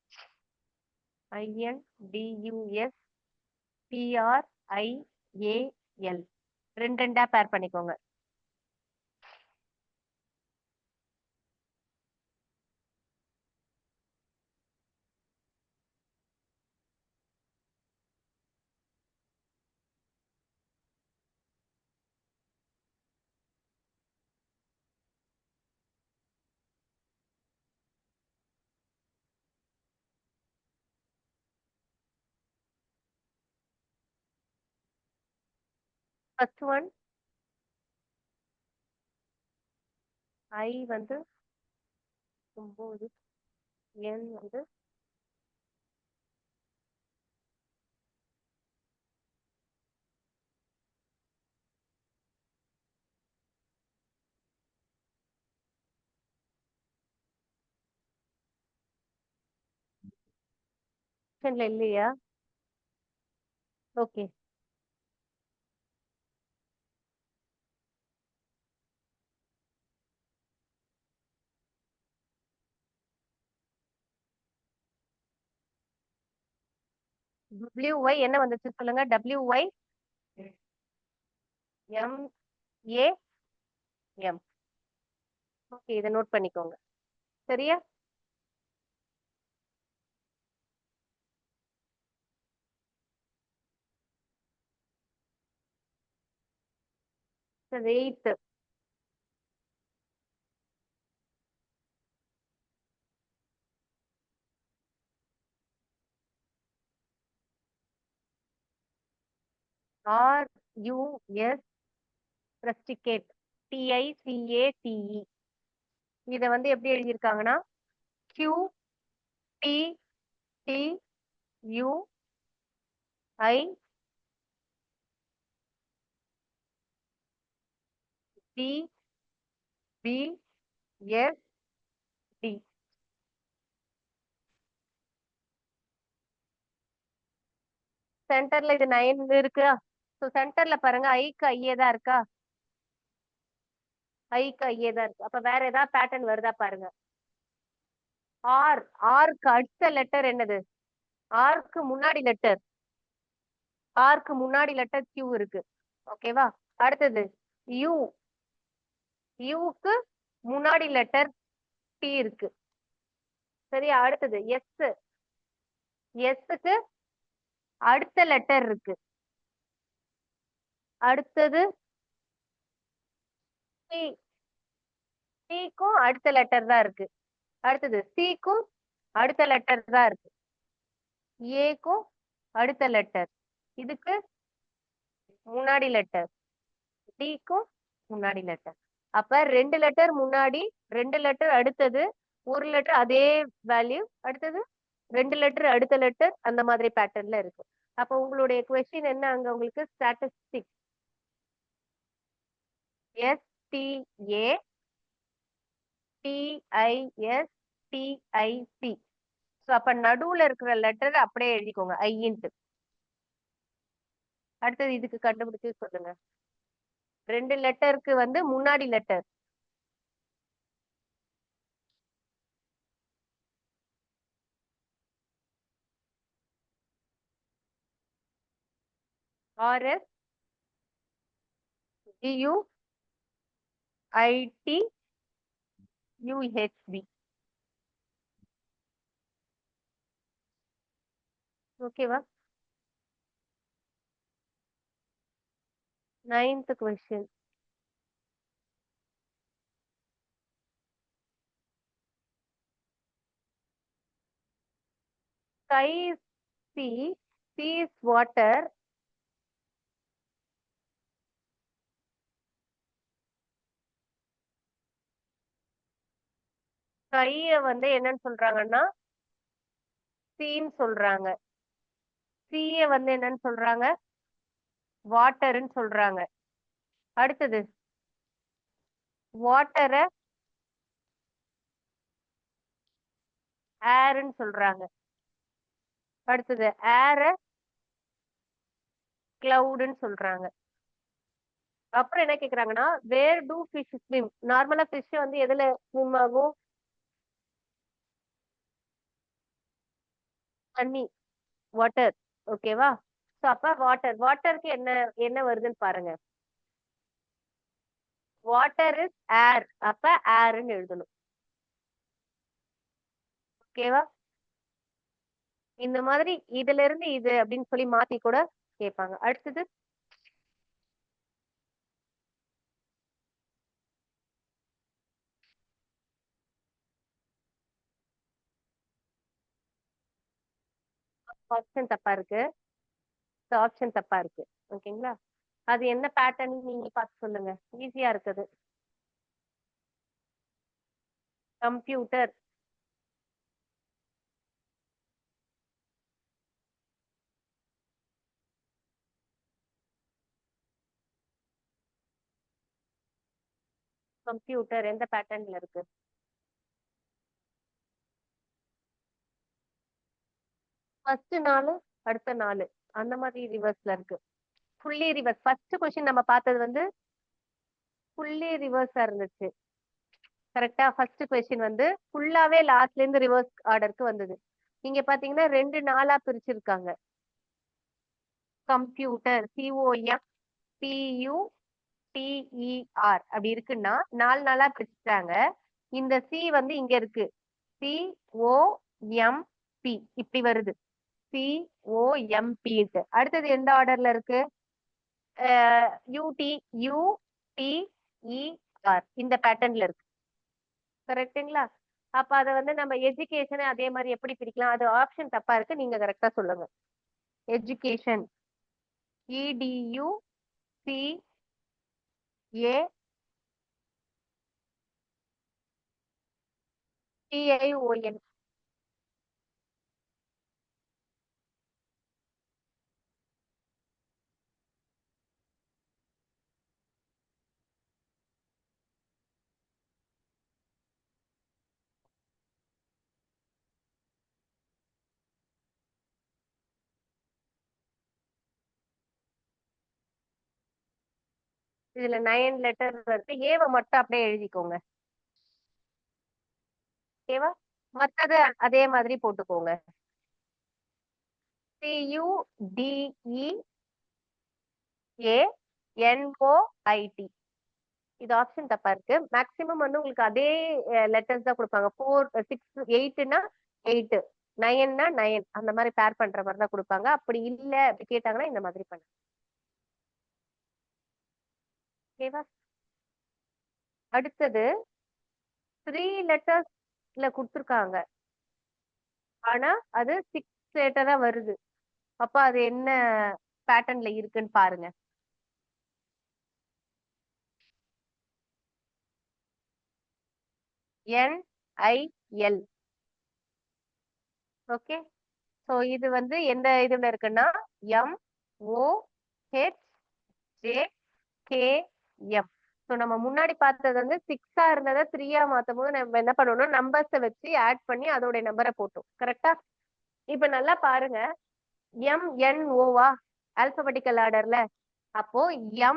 INDUSTRIAL ரெண்டா பேர் பண்ணிக்கோங்க. ஃபர்ஸ்ட் ஒன் I வந்து 9, N வந்து இல்லையா? ஓகே. WY என்ன வந்துச்சு சொல்லுங்க. WY MAM. ஓகே, இதை நோட் பண்ணிக்கோங்க. சரியா? Eighth RUS ரஸ்டிகேட் TICATE. இத வந்து எப்படி எழுதியிருக்காங்கன்னா QTTUIBBSD. சென்டர்ல இது 9 இருக்கா? ஸோ சென்டர்ல பாருங்க ஐக்கு ஐயே தான் இருக்கா? ஐக்கு ஐயே தான் இருக்கு. அப்ப வேற ஏதாவது பேட்டர்ன் வருதா பாருங்க. ஆர்க்கு அடுத்த லெட்டர் என்னது? ஆர்க்கு முன்னாடி லெட்டர் Q இருக்கு. ஓகேவா? அடுத்தது யூக்கு முன்னாடி லெட்டர் T இருக்கு. சரியா? அடுத்தது எஸ்க்கு அடுத்த லெட்டர் இருக்கு. அடுத்தது சிக்கும் அடுத்த லெட்டர் தான் இருக்கு. அடுத்தது சிக்கும் அடுத்த லெட்டர் தான் இருக்கு. ஏக்கும் அடுத்த லெட்டர், இதுக்கு முன்னாடி லெட்டர், டிக்கும் முன்னாடி லெட்டர். அப்ப 2 லெட்டர் முன்னாடி, 2 லெட்டர் அடுத்தது, 1 லெட்டர் அதே வேல்யூ, அடுத்தது 2 லெட்டர் அடுத்த லெட்டர், அந்த மாதிரி பேட்டர்ன்ல இருக்கு. அப்ப உங்களுடைய கொஸ்டின் என்ன அங்க உங்களுக்கு? Statistics STATISTIC. ஸோ அப்ப நடுவுல இருக்கிற லெட்டர் அப்படியே எழுதிக்கோங்க ஐன்ட்டு. அடுத்தது இதுக்கு கண்டுபிடிச்சு சொல்லுங்க. 2 லெட்டருக்கு வந்து முன்னாடி லெட்டர் RS GUITUHB. ஓகேவா? 9th question. Sky is sea, sea is water. ஸ்கைய வந்து என்னன்னு சொல்றாங்கன்னா சீன்னு சொல்றாங்க. சீய வந்து என்னன்னு சொல்றாங்க? வாட்டர்ன்னு சொல்றாங்க. அடுத்தது வாட்டரை ஏர்ன்னு சொல்றாங்க. அடுத்தது ஏரை கிளவுடுன்னு சொல்றாங்க. அப்புறம் என்ன கேக்குறாங்கன்னா வேர் டூ ஃபிஷ் ஸ்விம். நார்மலா ஃபிஷ் வந்து எதுல ஸ்விம் ஆகும்? தண்ணி, வாட்டர். ஓகேவா? சோ அப்ப வாட்டர், வாட்டருக்கு என்ன என்ன வருதுன்னு பாருங்க. வாட்டர் இஸ் ஏர், அப்ப ஏர்ன்னு எழுதணும். ஓகேவா? இந்த மாதிரி இதுல இருந்து இது அப்படின்னு சொல்லி மாத்தி கூட கேட்பாங்க. அடுத்தது ஆப்ஷன் தப்பா இருக்கு. ஆப்ஷன் தப்பா இருக்கு. ஓகேங்களா? அது என்ன பேட்டர்ன் நீங்க பார்த்து சொல்லுங்க. ஈஸியா இருக்குது. கம்ப்யூட்டர். கம்ப்யூட்டர் எந்த பேட்டர்ன்ல இருக்கு? ஃபர்ஸ்ட் நாலு, அடுத்த நாலு, அந்த மாதிரி ரிவர்ஸ்ல இருக்கு. Fully reverse. ஃபர்ஸ்ட் கொஸ்டின் நம்ம பார்த்தது வந்து ஃபுல்லி ரிவர்ஸா இருந்துச்சு. கரெக்டா? ஃபர்ஸ்ட் கொஸ்டின் வந்து ஃபுல்லாவே லாஸ்ட்ல இருந்து ரிவர்ஸ் ஆர்டருக்கு வந்தது. இங்க பாத்தீங்கன்னா ரெண்டு நாளா பிரிச்சிருக்காங்க. கம்ப்யூட்டர், COMPUTER அப்படி இருக்குன்னா நாலு நாளா பிரிச்சுட்டாங்க. இந்த சி வந்து இங்க இருக்கு. COMP இப்படி வருது. COMP. அடுத்தது எந்த ஆர்டர்ல இருக்கு? UTER இந்த பேட்டர்ன்ல இருக்கு. கரெக்ட்டுங்களா? அப்ப அத வந்து நம்ம எஜுகேஷன் அதே மாதிரி எப்படி பிரிக்கலாம்? அது ஆப்ஷன் தப்பா இருக்கு. நீங்க கரெக்டா சொல்லுங்க. Education, EDUCATION. இதுல 9 லெட்டர் இருக்கு. ஏவ மட்டும் அப்படியே எழுதிக்கோங்க. ஓகேவா? மத்தது அதே மாதிரி போட்டுக்கோங்க. CUDEANOIT. இது ஆப்ஷன் தப்பா இருக்கு. மேக்சிமம் வந்து உங்களுக்கு அதே லெட்டர்ஸ் தான் கொடுப்பாங்க. 4 6 8னா 8, 9னா 9 அந்த மாதிரி பேர் பண்ற மாதிரி தான் கொடுப்பாங்க. அப்படி இல்ல அப்படி கேட்டாங்கன்னா இந்த மாதிரி பண்ணுங்க. ஓகேவா? அடுத்தது 3 லெட்டர்ஸ்ல கொடுத்துருக்காங்க. ஆனா அது 6 லெட்டரா வருது. அப்ப அது என்ன பேட்டர்ன்ல இருக்குன்னு பாருங்க. NIL. ஓகே. சோ இது வந்து எந்த இதுல இருக்குன்னா MOHJKM. சோ நம்ம முன்னாடி பார்த்தது வந்து 6ஆ இருந்ததை 3ஆ மாத்தும் போது நம்ம என்ன பண்ணணும்? நம்பர்ஸை வச்சு ஆட் பண்ணி அதோட நம்பரை போட்டோம். கரெக்டா? இப்ப நல்லா பாருங்க. MNOவா ஆல்பபெட்டிக்கல் ஆர்டர்ல. அப்போ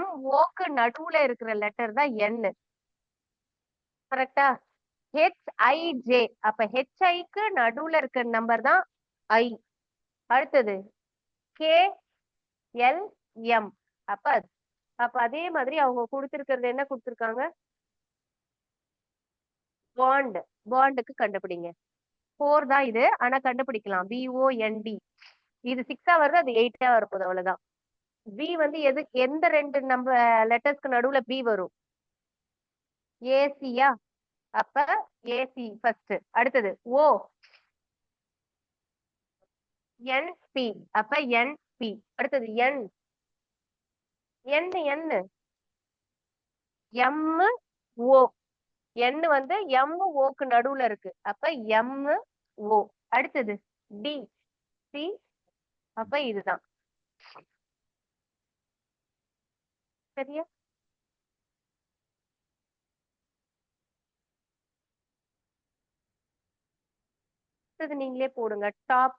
MOக்கு நடுவுல இருக்கிற லெட்டர் தான் N. கரெக்டா? HIJ. அப்ப HIக்கு நடுவுல இருக்கிற நம்பர் தான் I. அடுத்தது KLM. அப்ப அப்ப அதே மாதிரி அவங்க கொடுத்திருக்கிறது என்ன கொடுத்திருக்காங்க? பாண்ட். பாண்டுக்கு கண்டுபிடிங்க. 4 தான் இது. ஆனா கண்டுபிடிக்கலாம். BOND. இது 6ஆ வருது, அது 8ஆ வரப்போகுது. அவ்வளவுதான். பி வந்து எந்த ரெண்டு நம்ம லெட்டர்ஸ்க்கு நடுவுல பி வரும்? ஏசியா? அப்ப ஏசி ஃபர்ஸ்ட். அடுத்தது ஓ, என்பி. அப்ப என்பி. அடுத்தது என், எம் ஓ. என் வந்து எம் ஓக்கு நடுவுல இருக்கு. அப்ப எம் ஓ. அடுத்தது டி, சி. அப்ப இதுதான். சரியா? அடுத்தது நீங்களே போடுங்க. டாப்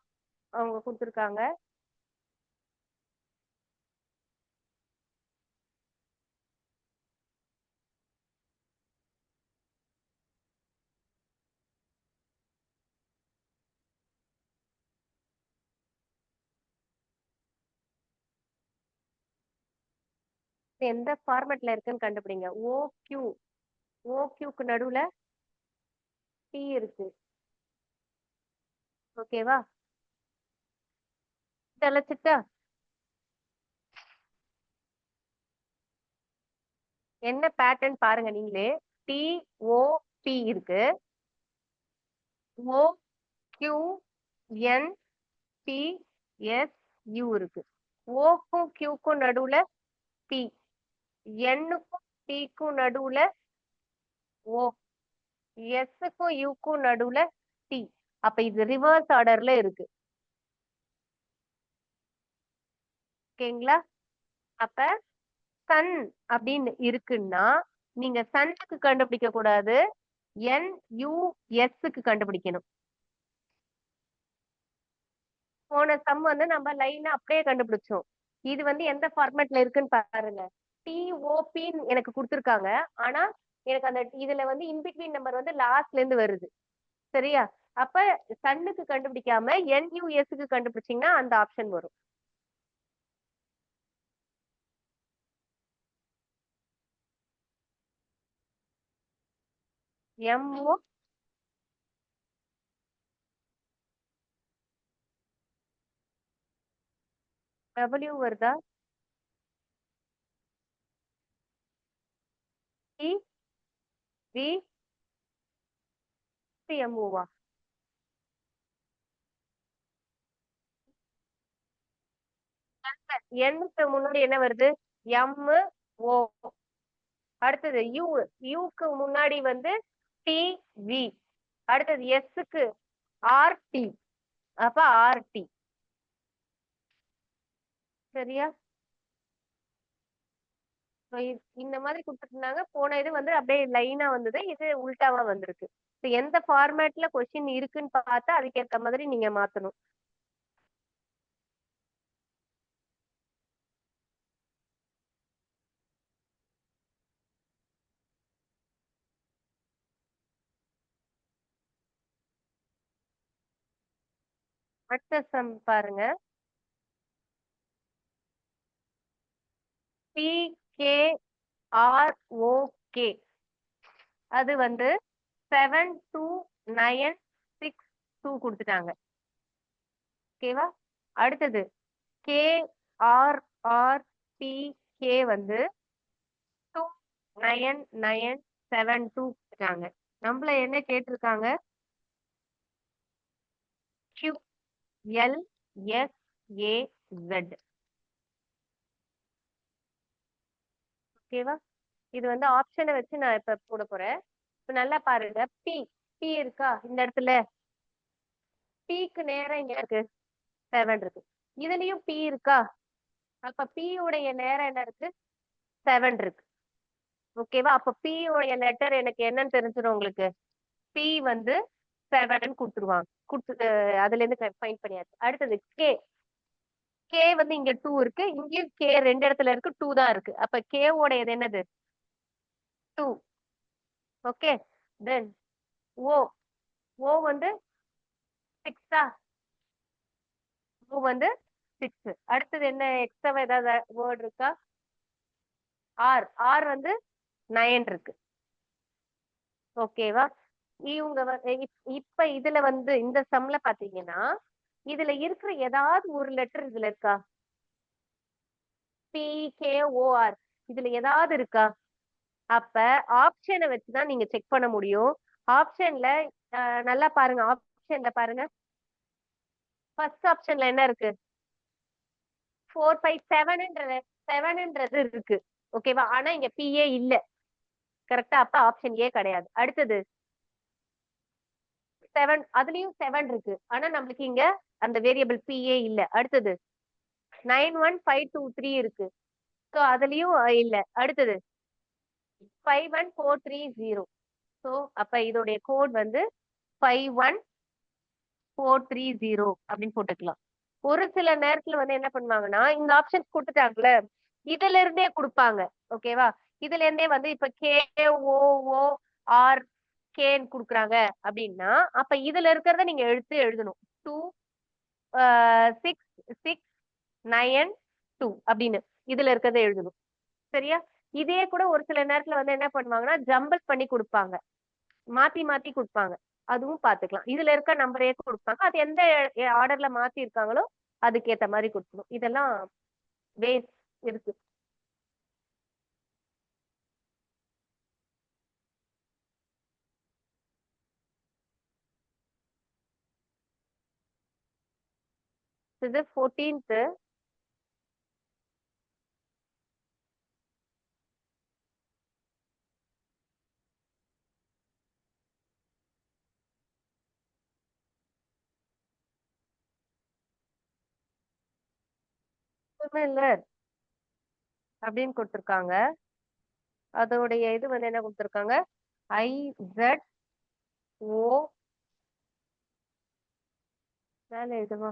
அவங்க கொடுத்துருக்காங்க. எந்த ஃபார்மேட்ல இருக்குன்னு கண்டுபிடிங்க. ஓக்யூ, ஓக்யூக்கு நடுவுல டி இருக்கு. ஓகேவா? தெளிச்சிட்டா? என்ன பேட்டர்ன் பாருங்க நீங்களே. டி ஓ பி இருக்கு. O Q N P S U இருக்கு. ஓக்கும் கியூக்கும் நடுவுல பி, எண்ணுக்கும் டிக்கும் நடுவுல ஓ, எஸ்க்கும் யூக்கும் நடுவுல டி. அப்ப இது ரிவர்ஸ் ஆர்டர்ல இருக்கு. ஓகேங்களா? அப்ப சன் அப்படின்னு இருக்குன்னா நீங்க சன்னுக்கு கண்டுபிடிக்க கூடாது, என் யூ எஸ்க்கு கண்டுபிடிக்கணும். போன சம் வந்து நம்ம லைனா அப்படியே கண்டுபிடிச்சோம். இது வந்து எந்த ஃபார்மேட்ல இருக்குன்னு பாருங்க. டிஓபின்னு எனக்கு கொடுத்துருக்காங்க. ஆனா எனக்கு அந்த இதுல வந்து இன்பிட்வீன் நம்பர் வந்து லாஸ்ட்ல இருந்து வருது. சரியா? அப்ப சன்னுக்கு கண்டுபிடிக்காம என்யூஎஸ்க்கு கண்டுபிடிச்சீங்கன்னா அந்த ஆப்ஷன் வரும். எம்ஓ டபிள்யூ வருதா? டி வி எம்ஓவா? எண்ணுக்கு முன்னாடி என்ன வருது? M O. அடுத்தது யூ, யூக்கு முன்னாடி வந்து டி வி. அடுத்தது எஸ்க்கு ஆர்டி. அப்ப ஆர்டி. சரியா? இந்த மாதிரி கொடுத்துருந்தாங்க. போன இது வந்து அப்படியே லைனா வந்தது, இது உல்டாவா வந்திருக்கு. எந்த ஃபார்மேட்ல கொஸ்டின் இருக்குன்னு பார்த்தா அதுக்கேற்ற மாதிரி நீங்க மாத்தணும். அடுத்த சம் பாருங்க. PKROK அது வந்து 72962 கொடுத்துட்டாங்க. ஓகேவா? அடுத்தது KRRPK வந்து 29972 கொடுத்துட்டாங்க. நம்மள என்ன கேட்டிருக்காங்க? QLSAZ. ஓகேவா? இது வந்து ஆப்ஷனை வச்சு நான் இப்ப போட போறேன். இப்ப நல்லா பாருங்க. பி, பி இருக்கா இந்த இடத்துல? பிக்கு நேரம் இங்க இருக்கு 7 இருக்கு. இதுலயும் பி இருக்கா? அப்ப பி உடைய நேரம் என்ன இருக்கு? 7 இருக்கு. ஓகேவா? அப்ப பி உடைய லெட்டர் எனக்கு என்னன்னு தெரிஞ்சிடும் உங்களுக்கு. பி வந்து 7 கொடுத்துருவாங்க. அதுல இருந்து ஃபைண்ட் பண்ணியாச்சு. அடுத்தது கே. கே வந்து இங்க 2 இருக்கு, இங்கேயும் கே 2 இடத்துல இருக்கு, 2 தான் இருக்கு. அப்ப கே உடையது என்னது? 2. ஓகே. தென் ஓ, ஓ வந்து 6. ஓ வந்து 6. அடுத்தது என்ன எக்ஸ்ட்ரா ஏதாவது வேர்ட் இருக்கா? ஆர், ஆர் வந்து 9 இருக்கு. ஓகேவா? இவங்க இப்ப இதுல வந்து இந்த சம்ல பாத்தீங்கன்னா இதுல இருக்கிற ஏதாவது ஒரு லெட்டர் இதுல இருக்கா? PKOR இதுல ஏதாவது இருக்கா? அப்ப ஆப்ஷனை வச்சுதான் நீங்க செக் பண்ண முடியும். ஆப்ஷன்ல நல்லா பாருங்க. ஆப்ஷன்ல பாருங்க. ஃபர்ஸ்ட் ஆப்ஷன்ல என்ன இருக்கு? 457ன்றது இருக்கு. ஓகேவா? ஆனா இங்க PA இல்ல. கரெக்டா? அப்ப ஆப்ஷன் ஏ கிடையாது. அடுத்தது 7, அதுலயும் 7 இருக்கு. ஆனா நம்மளுக்கு இங்க அந்த வேரியபிள் PA இல்ல. அடுத்தது 91523 இருக்கு. சோ அதுலயும் இல்ல. அடுத்தது 51430. சோ அப்ப இதோடைய கோட் வந்து 51430 அப்படின்னு போட்டுக்கலாம். ஒரு சில நேரத்துல வந்து என்ன பண்ணுவாங்கன்னா இந்த ஆப்ஷன்ஸ் கொடுத்துட்டாங்கல்ல, இதுல இருந்தே கொடுப்பாங்க. ஓகேவா? இதுல இருந்தே வந்து இப்ப KOOR கேன்னு குடுக்குறாங்க அப்படின்னா அப்ப இதுல இருக்கிறத நீங்க எடுத்து எழுதணும். 26692 அப்படின்னு இதுல இருக்கிறத எழுதணும். சரியா? இதே கூட ஒரு சில நேரத்துல வந்து என்ன பண்ணுவாங்கன்னா, ஜம்பிள் பண்ணி குடுப்பாங்க. மாத்தி மாத்தி குடுப்பாங்க. அதுவும் பாத்துக்கலாம். இதுல இருக்க நம்பரே குடுப்பாங்க. அது எந்த ஆர்டர்ல மாத்தி இருக்காங்களோ, அதுக்கேத்த மாரி குடுக்கணும். இதெல்லாம் வேஸ் இருக்கு. இது 14th சிமிலர் அப்படின்னு குடுத்துருக்காங்க. அதோடைய இது வந்து என்ன குடுத்துருக்காங்க? IZO மேல இதுவா?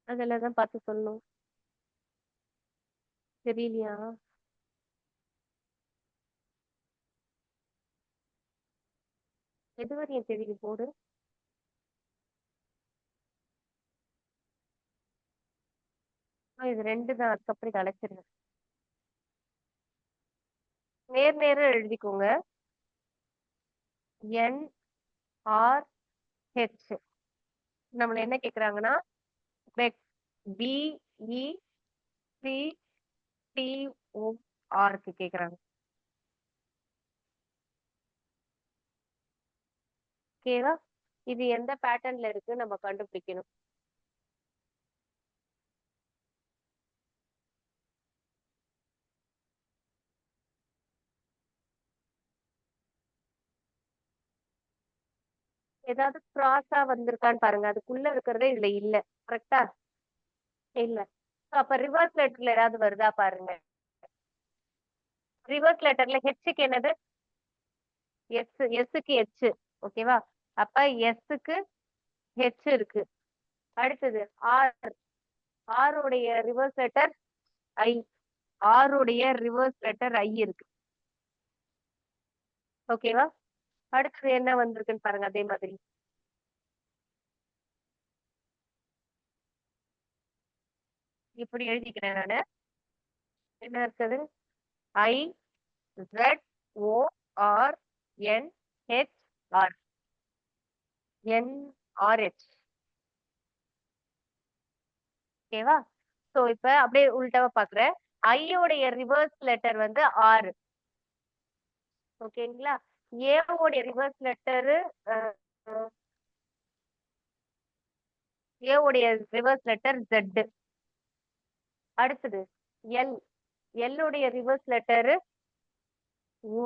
அதுல தான் பார்த்து சொல்லணும். தெரியலையா? எது வரையும் தெரியுது போடு? இது 2 தான். அதுக்கப்புறம் இத அழைச்சிருங்க. நேர் நேரா எழுதிக்கோங்க. NRH. நம்மள என்ன கேக்குறாங்கன்னா, பெக் BECTORக்கு கேக்குறாங்க. ஓகேவா? இது எந்த பேட்டர்ன்ல இருக்கு நம்ம கண்டுபிடிக்கணும். ஏதாவது கிராஸா வந்திருக்கான்னு பாருங்க. அதுக்குள்ள இருக்கிறதே இதுல இல்ல. கரெக்ட்டா? இல்ல. அப்ப ரிவர்ஸ் லெட்டர்ல ஏதாவது வருதா பாருங்க. ரிவர்ஸ் லெட்டர்ல ஹெச்க்கு என்னது? எஸ்க்கு ஹெச். ஓகேவா? அப்ப எஸ்க்கு ஹெச் இருக்கு. அடுத்தது ஆர். ஆர் உடைய ரிவர்ஸ் லெட்டர் ஐ. ஆர் உடைய ரிவர்ஸ் லெட்டர் ஐ இருக்கு. ஓகேவா? அடுத்தது என்ன வந்திருக்குன்னு பாருங்க அதே மாதிரி. இப்படி எழுதிக்கிறேன் நானு. என்ன இருக்குது? IZORNHR. NRH. ஓகேவா? சோ இப்ப அப்படியே உள்டாவா பாக்குறேன். ஐயோடைய ரிவர்ஸ் லெட்டர் வந்து ஆர். ஓகேங்களா? ஏவோடைய ரிவர்ஸ் லெட்டரு ஏவுடைய ரிவர்ஸ் லெட்டர் Z. அடுத்தது எல். எல் உடைய ரிவர்ஸ் லெட்டரு O.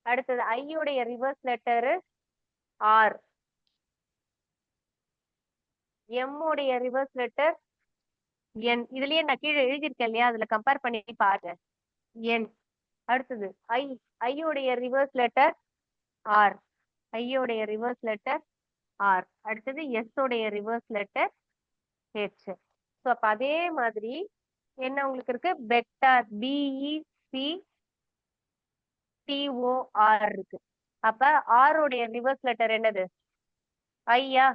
அடுத்தது ஐ உடைய ரிவர்ஸ் லெட்டரு ஆர். எம் உடைய ரிவர்ஸ் லெட்டர் என். இதுலயே நான் கீழே எழுதியிருக்கேன் இல்லையா? அதுல கம்பேர் பண்ணி பாருங்க. என். அடுத்தது ஐ. ஐ உடைய ரிவர்ஸ் லெட்டர் ஆர். ஐ உடைய ரிவர்ஸ் லெட்டர் ஆர். அடுத்தது எஸ் உடைய ரிவர்ஸ் லெட்டர் ஹெச். ஸோ அப்ப அதே மாதிரி என்ன உங்களுக்கு இருக்கு? வெக்டார் BECTOR இருக்கு. அப்ப ஆர் உடைய ரிவர்ஸ் லெட்டர் என்னது? ஐயா.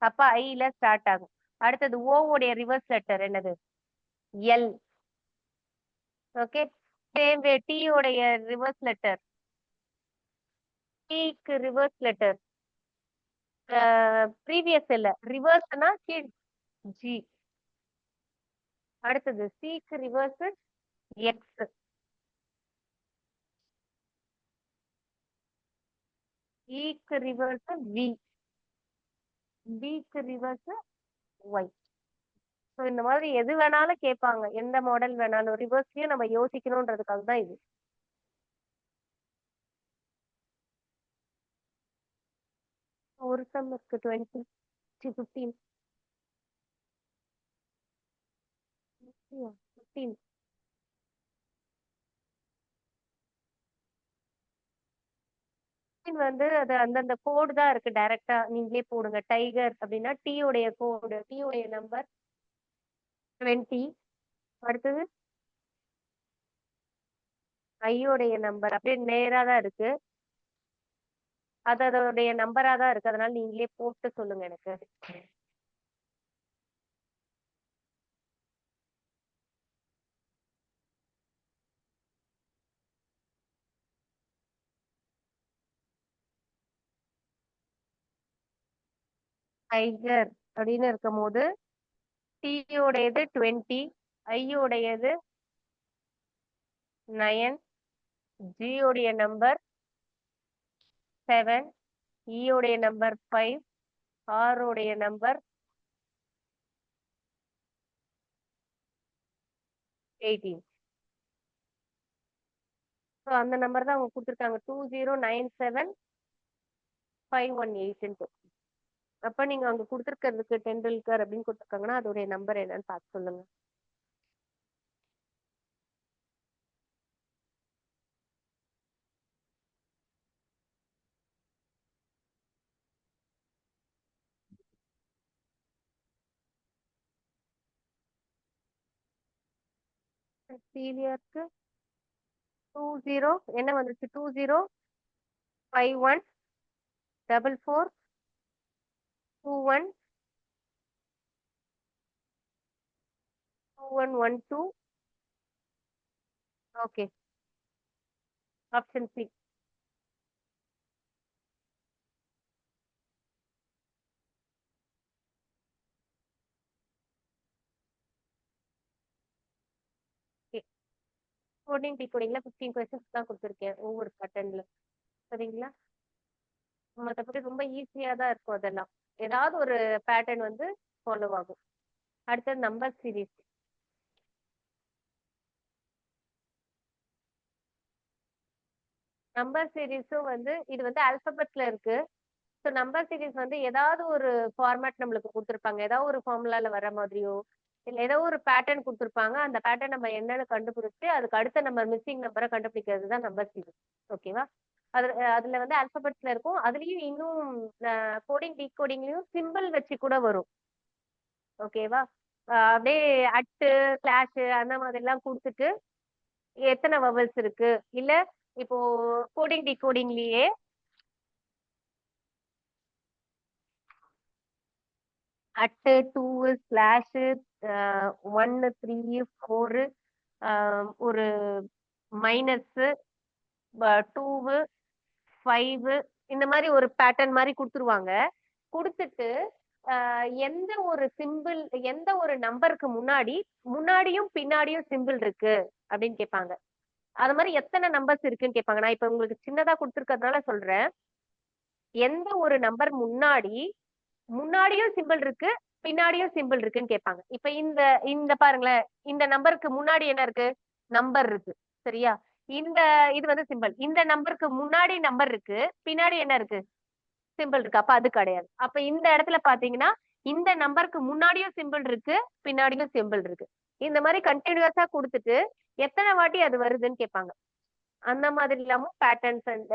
அப்ப ஐல ஸ்டார்ட் ஆகும். அடுத்தது ஓ உடைய ரிவர்ஸ் லெட்டர் என்னது? L. Okay. Same way T உடைய ரிவர்ஸ் லெட்டர். க்கு ரிவர்ஸ் லெட்டர் ப்ரீவியஸ் இல்ல, ரிவர்ஸ்னா கீழ் ஜி. அடுத்தது சிக்கு ரிவர்ஸ் எக்ஸ். இக்கு ரிவர்ஸ் வி. பிக்கு ரிவர்ஸ் ஒய். ஸோ இந்த மாதிரி எது வேணாலும் கேட்பாங்க. எந்த மாடல் வேணாலும் ரிவர்ஸ்லயும் நம்ம யோசிக்கணும்ன்றதுக்காக தான் இது. ஒரு சம் இருக்கு 20 15 15 வந்து அது அந்தந்த கோடு தான் இருக்கு. டைரக்டா நீங்களே போடுங்க. டைகர் அப்படின்னா டி உடைய கோடு, டி உடைய நம்பர் 20. அடுத்தது ஐயோடைய நம்பர் அப்படியே நேரா தான் இருக்கு. அது அதோடைய நம்பரா தான் இருக்கு. அதனால நீங்களே போட்டு சொல்லுங்க எனக்கு. டைகர் அப்படின்னு இருக்கும் போது டியோடையது 20, ஐயோடையது 9, ஜியோடைய நம்பர் 7, ஈயோடைய நம்பர் 5, ஆரோடைய நம்பர் 18. ஸோ அந்த நம்பர் தான் அவங்க கொடுத்துருக்காங்க 2097518. அப்ப நீங்க அங்க கொடுத்துருக்கிறதுக்கு டெண்டுல்கர் அப்படின்னு கொடுத்துருக்காங்கன்னா அதோடைய நம்பர் என்னன்னு பார்த்து சொல்லுங்க. சீலியாக்கு 20 என்ன வந்துச்சு 205144212112. Okay, option C. கோடிங் டிகோடிங்ல 15 கொஸ்டின்ஸ் தான் கொடுத்துருக்கேன் ஒவ்வொரு பேட்டர்ன்ல. சரிங்களா? மற்றபடி ரொம்ப ஈஸியா தான் இருக்கும் அதெல்லாம். ஏதாவது ஒரு பேட்டர்ன் வந்து ஃபாலோ ஆகும். அடுத்தது நம்பர் சீரீஸ். நம்பர் சீரீஸும் வந்து இது வந்து ஆல்பபெட்ல இருக்கு. ஸோ நம்பர் சீரீஸ் வந்து ஏதாவது ஒரு ஃபார்மேட் நம்மளுக்கு கொடுத்துருப்பாங்க. ஏதாவது ஒரு ஃபார்முலால வர மாதிரியோ இல்லை ஏதோ ஒரு பேட்டர்ன் கொடுத்துருப்பாங்க. அந்த பேட்டர்ன் நம்ம என்னன்னு கண்டுபிடிச்சு அதுக்கு அடுத்த நம்பர் மிஸ்ஸிங் நம்பரை கண்டுபிடிக்கிறது தான் நம்பர் சீரீஸ். ஓகேவா? அதுல வந்து ஆல்பபெட்ஸ்ல இருக்கும். அதுலயும் இன்னும் கோடிங் டீகோடிங்லயும் சிம்பிள் வச்சு கூட வரும். ஓகேவா? அப்படியே அட்டு கிளாஷ் அந்த மாதிரி எல்லாம் கொடுத்துட்டு எத்தனை வவல்ஸ் இருக்கு இல்ல இப்போ கோடிங் டிகோடிங்லயே அட்டு 2 ஸ்லாஷ் 1 3 4 ஒரு மைனஸ் 2 5 இந்த மாதிரி ஒரு பேட்டர்ன் மாதிரி கொடுத்துருவாங்க. கொடுத்துட்டு எந்த ஒரு சிம்பிள் எந்த ஒரு நம்பருக்கு முன்னாடியும் பின்னாடியும் சிம்பிள் இருக்கு அப்படின்னு கேட்பாங்க. அது மாதிரி எத்தனை நம்பர்ஸ் இருக்குன்னு கேட்பாங்க. நான் இப்ப உங்களுக்கு சின்னதா கொடுத்துருக்கறதுனால சொல்றேன். எந்த ஒரு நம்பர் முன்னாடியும் சிம்பிள் இருக்கு பின்னாடியும் சிம்பிள் இருக்குன்னு கேட்பாங்க. இப்ப இந்த இந்த பாருங்களேன், இந்த நம்பருக்கு முன்னாடி என்ன இருக்கு? நம்பர் இருக்கு. சரியா? இந்த இது வந்து சிம்பிள். இந்த நம்பருக்கு முன்னாடி நம்பர் இருக்கு, பின்னாடி என்ன இருக்கு? சிம்பிள் இருக்கு. அப்ப அது கிடையாது. அப்ப இந்த இடத்துல பாத்தீங்கன்னா இந்த நம்பருக்கு முன்னாடியும் சிம்பிள் இருக்கு, பின்னாடியும் சிம்பிள் இருக்கு. இந்த மாதிரி கண்டினியூஸா கொடுத்துட்டு எத்தனை வாட்டி அது வருதுன்னு கேட்பாங்க. அந்த மாதிரி இல்லாம பேட்டர்ன்ஸ் அண்ட்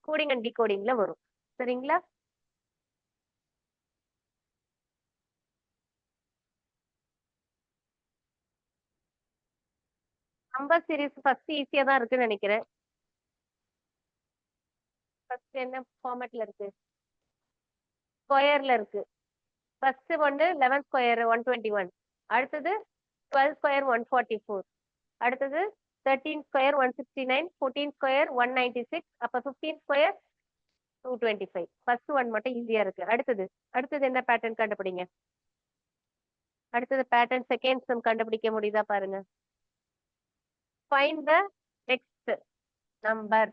கோடிங் அண்ட் டிகோடிங்ல வரும். சரிங்களா? நம்பர் சீரிஸ் ஃபர்ஸ்ட் ஈஸியா தான் இருக்குன்னு நினைக்கிறேன். ஃபர்ஸ்ட் என்ன ஃபார்மேட்ல இருக்கு? ஸ்கொயர்ல இருக்கு. ஃபர்ஸ்ட் வந்து 11 ஸ்கொயர் 121, அடுத்தது 12 ஸ்கொயர் 144, அடுத்தது 13 ஸ்கொயர் 169, 14 ஸ்கொயர் 196, அப்ப 15 ஸ்கொயர் 225. ஃபர்ஸ்ட் ஒன் மட்டும் ஈஸியா இருக்கு. அடுத்தது என்ன பேட்டர்ன் கண்டுபிடிங்க. அடுத்தது பேட்டர்ன் செகண்ட் சம் கண்டுபிடிக்க முடியுதா பாருங்க. Find the next number.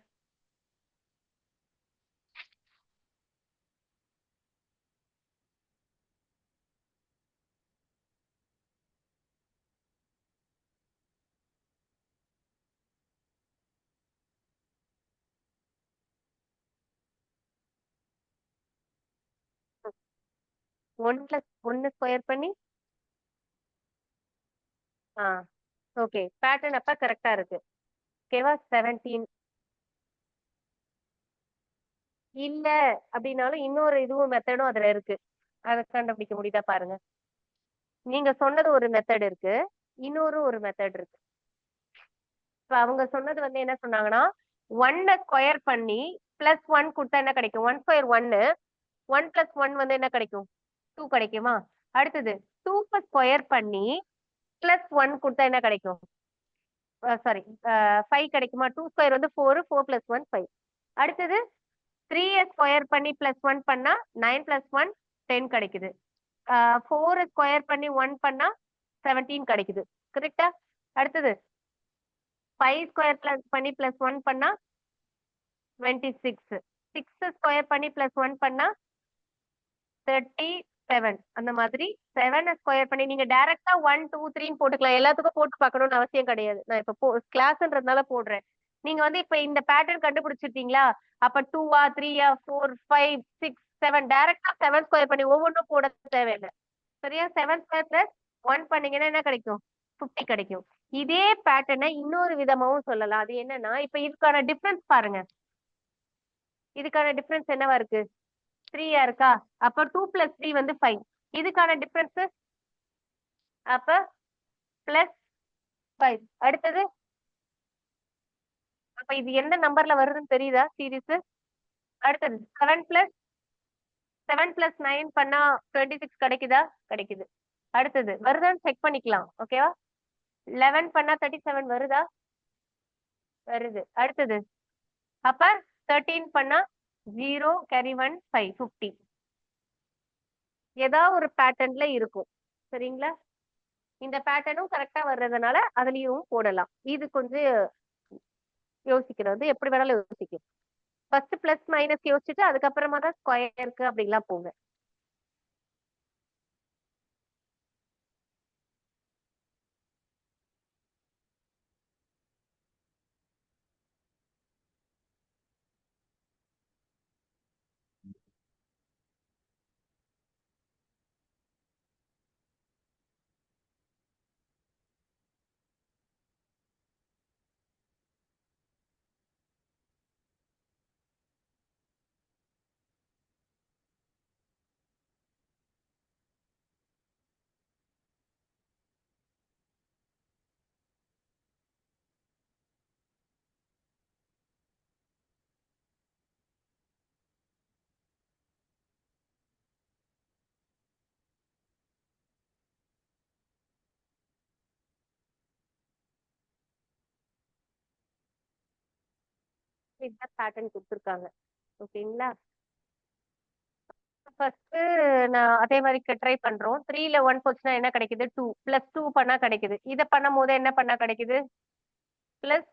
ஒன்னு ஸ்கொயர் பண்ணி ஓகே, பேட்டர்ன் அப்ப கரெக்டா இருக்கு. ஓகேவா? 17 இல்ல அப்படின்னாலும் இன்னொரு இதுவும் மெத்தடும் அதுல இருக்கு. அதை கண்டுபிடிக்க முடியுதா பாருங்க. நீங்க சொன்னது ஒரு மெத்தட் இருக்கு, இன்னொரு ஒரு மெத்தட் இருக்கு. இப்ப அவங்க சொன்னது வந்து என்ன சொன்னாங்கன்னா 1 ஸ்கொயர் பண்ணி பிளஸ் 1 கொடுத்தா என்ன கிடைக்கும்? 1 ஸ்கொயர் 1, 1 பிளஸ் 1 வந்து என்ன கிடைக்கும்? 2 கிடைக்குமா? அடுத்தது 2 ஸ்கொயர் பண்ணி பிளஸ் 1 கொடுத்தா என்ன கிடைக்கும்? சாரி 5 கிடைக்குமா? 2 ஸ்கொயர் வந்து 4, 4 பிளஸ் 1 5. அடுத்தது 3 ஸ்கொயர் பண்ணி பிளஸ் 1 பண்ணா 9 பிளஸ் 1 10 கிடைக்குது. 4 ஸ்கொயர் பண்ணி 1 பண்ணா 17 கிடைக்குது. கரெக்டா? அடுத்தது 5 ஸ்கொயர் பண்ணி பிளஸ் 1 பண்ணா 26. 6 ஸ்கொயர் பண்ணி பிளஸ் 1 பண்ணா 37. அந்த மாதிரி 7 ஸ்கொயர் பண்ணி நீங்க டைரக்டா 1 2 3 போட்டுக்கலாம். எல்லாத்துக்கும் போட்டு பார்க்கணும்னு அவசியம் கிடையாது. நான் இப்ப கிளாஸ்ன்றதுனால போடுறேன். நீங்க வந்து இப்ப இந்த பேட்டர்ன் கண்டுபிடிச்சிட்டீங்களா? அப்ப 2ஆ 3ஆ 4 5 6 7 டைரக்டா 7 ஸ்கொயர் பண்ணி ஒவ்வொன்றும் போட தேவையில்லை. சரியா? 7 ஸ்கொயர் பிளஸ் 1 பண்ணீங்கன்னா என்ன கிடைக்கும்? 50 கிடைக்கும். இதே பேட்டர்னை இன்னொரு விதமாவும் சொல்லலாம். அது என்னன்னா, இப்ப இதுக்கான டிஃபரன்ஸ் பாருங்க. இதுக்கான டிஃபரன்ஸ் என்னவா இருக்கு? 3 இருக்கா? அப்ப 2 பிளஸ் 3 வந்து 5. இதுக்கான டிஃபரன்ஸ் அப்ப பிளஸ் 5. அடுத்தது அப்ப இது எந்த நம்பர்ல வருதுன்னு தெரியுதா சீரிஸ்? அடுத்தது 7 பிளஸ் 9 பண்ணா 26 கிடைக்குதா? கிடைக்குது. அடுத்தது வருதான்னு செக் பண்ணிக்கலாம். ஓகேவா? 11 பண்ணா 37 வருதா? வருது. அடுத்தது அப்ப 13 பண்ணா 0 கேரி 1 5 50. ஏதாவது ஒரு பேட்டர்ன்ல இருக்கும். சரிங்களா? இந்த பேட்டர்னும் கரெக்டா வர்றதுனால அதுலயும் போடலாம். இது கொஞ்சம் யோசிக்கிறது எப்படி வேணாலும் யோசிக்கும். ஃபர்ஸ்ட் பிளஸ் மைனஸ் யோசிச்சுட்டு அதுக்கப்புறமா தான் ஸ்கொயருக்கு அப்படிலாம் போங்க. இந்த பேட்டர்ன் கொடுத்துருக்காங்க. ஓகேங்களா? ஃபர்ஸ்ட் நான் அதே மாதிரி ட்ரை பண்றோம். 3ல 1 போச்சுன்னா என்ன கிடைக்குது? 2 பிளஸ் 2 பண்ணா கிடைக்குது. இதை பண்ணும் போது என்ன பண்ணா கிடைக்குது? பிளஸ்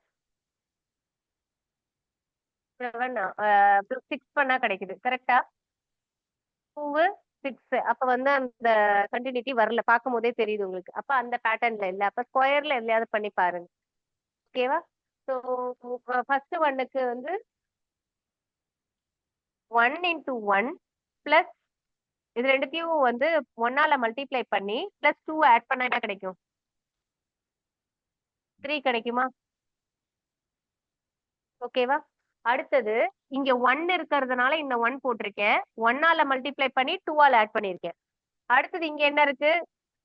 7 பிளஸ் 6 பண்ணா கிடைக்குது. கரெக்டா? 2 6 அப்ப வந்து அந்த கண்டினியூட்டி வரல. பார்க்கும் போதே தெரியுது உங்களுக்கு. அப்ப அந்த பேட்டர்ன்ல இல்ல. அப்ப ஸ்கொயர்ல எதுலயாவது பண்ணி பாருங்க. ஓகேவா? ஸோ ஃபர்ஸ்ட் ஒன்னுக்கு வந்து 1 இன்டூ 1 பிளஸ் இது ரெண்டுத்தையும் வந்து 1ஆல மல்டிப்ளை பண்ணி பிளஸ் 2 ஆட் பண்ணா என்ன கிடைக்கும்? 3 கிடைக்குமா? ஓகேவா? அடுத்தது இங்க 1 இருக்கிறதுனால இந்த 1 போட்டிருக்கேன். 1ஆல மல்டிப்ளை பண்ணி 2ஆல ஆட் பண்ணியிருக்கேன். அடுத்தது இங்க என்ன இருக்கு?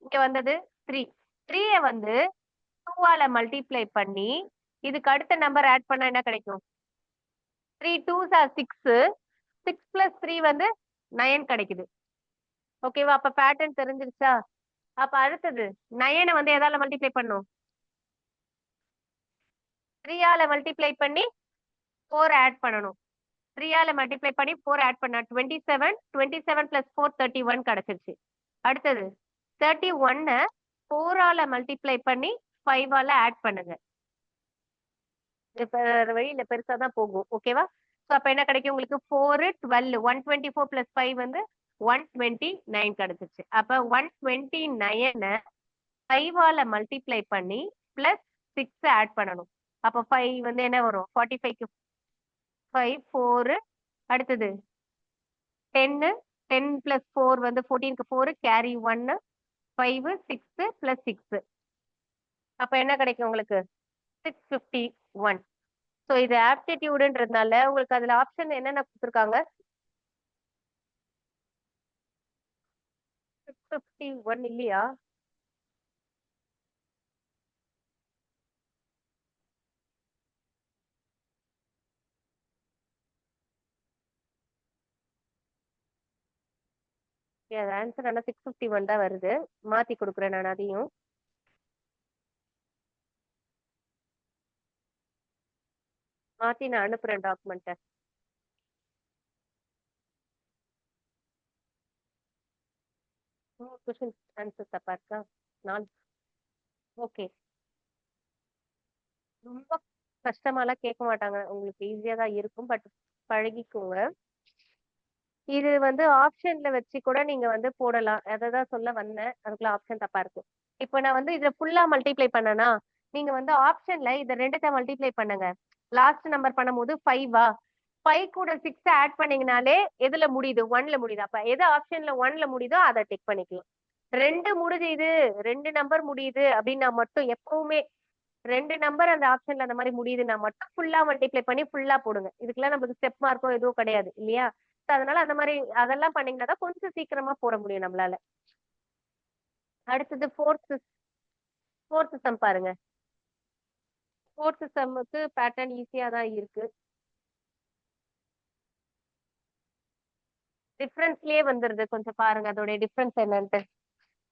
இங்க வந்தது 3. 3ய வந்து 2ஆல மல்டிப்ளை பண்ணி இதுக்கு அடுத்த நம்பர் ஆட் பண்ணா என்ன கிடைக்கும்? 3 2s are 6. 6 plus 3 வந்து 9 கிடைக்குது. ஓகேவா? அப்ப பேட்டர்ன் தெரிஞ்சிருச்சா? அப்ப அடுத்தது 9 வந்து எதால மல்டிப்ளை பண்ணும்? 3ஆல மல்டிப்ளை பண்ணி 4 ஆட் பண்ணணும். 3ஆல மல்டிப்ளை பண்ணி 4 ஆட் பண்ணா 27. 27 plus 4 31 கிடைச்சிருச்சு. அடுத்தது 31 4ஆல மல்டிப்ளை பண்ணி 5ஆல ஆட் பண்ணுங்க. வழியில பெருசா தான் போகும். ஓகேவா? சோ அப்ப என்ன கிடைக்கும் உங்களுக்கு? 4 12 124 plus 5 வந்து 129 கிடைச்சிருச்சு. அப்ப 129 5ஆல மல்டிப்ளை பண்ணி பிளஸ் 6 ஆட் பண்ணணும். அப்ப 5 வந்து என்ன வரும்? 45க்கு 5 4 அடுத்தது 10 10 plus 4 வந்து 14க்கு 4 கேரி 1 5 6 plus 6 அப்ப என்ன கிடைக்கும் உங்களுக்கு? 651. சோ இது ஆப்டிடியூடுன்றதுனால உங்களுக்கு அதுல ஆப்ஷன் என்னென்ன கொடுத்துருக்காங்க? 651 இல்லையா? ஆன்சர் ஆனா 651 தான் வருது. மாத்தி கொடுக்குறேன் நான் அதையும். மாத்தி நான் அனுப்புறேன் டாக்குமெண்ட்டை. கொஸ்டின் ஆன்சர் தப்பா இருக்கா? 4. ஓகே. ரொம்ப கஷ்டமாலாம் கேட்க மாட்டாங்க. உங்களுக்கு ஈஸியா தான் இருக்கும். பட் பழகிக்கோங்க. இது வந்து ஆப்ஷன்ல வச்சு கூட நீங்க வந்து போடலாம். அததான் சொல்ல வந்தேன். அதுக்குள்ள ஆப்ஷன் தப்பா இருக்கு. இப்ப நான் வந்து இத ஃபுல்லா மல்டிப்ளை பண்ணனா, நீங்க வந்து ஆப்ஷன்ல இத 2த்த மல்டிப்ளை பண்ணுங்க. லாஸ்ட் நம்பர் பண்ணும்போது 5 5 கூட 6 ஆட் பண்ணீங்கனாலே எதுல முடியுது? 1ல முடியுது. அப்ப எது ஆப்ஷன்ல 1ல முடியுதோ அத டிக் பண்ணிக்கலாம். 2 முடியுது, 2 நம்பர் முடியுது அப்டின்னா மட்டும் எப்பவுமே 2 நம்பர் அந்த ஆப்ஷன்ல அந்த மாரி முடியுதுன்னா மட்டும் ஃபுல்லா மல்டிப்ளை பண்ணி ஃபுல்லா போடுங்க. இதுக்கெல்லாம் நமக்கு ஸ்டெப் மார்க்கோ எதுவும் கிடையாது இல்லையா? சோ அதனால அந்த மாரி அதெல்லாம் பண்ணீங்கன்னா தான் கொஞ்சம் சீக்கிரமா போட முடியும் நம்மளால. அடுத்தது 4த் சம் பாருங்க. 4த் சம்முக்கு பேட்டர்ன் ஈஸியா தான் இருக்கு. டிஃபரன்ஸ்லயே வந்துருது. கொஞ்சம் பாருங்க அதோட டிஃபரன்ஸ் என்னன்ட்டு.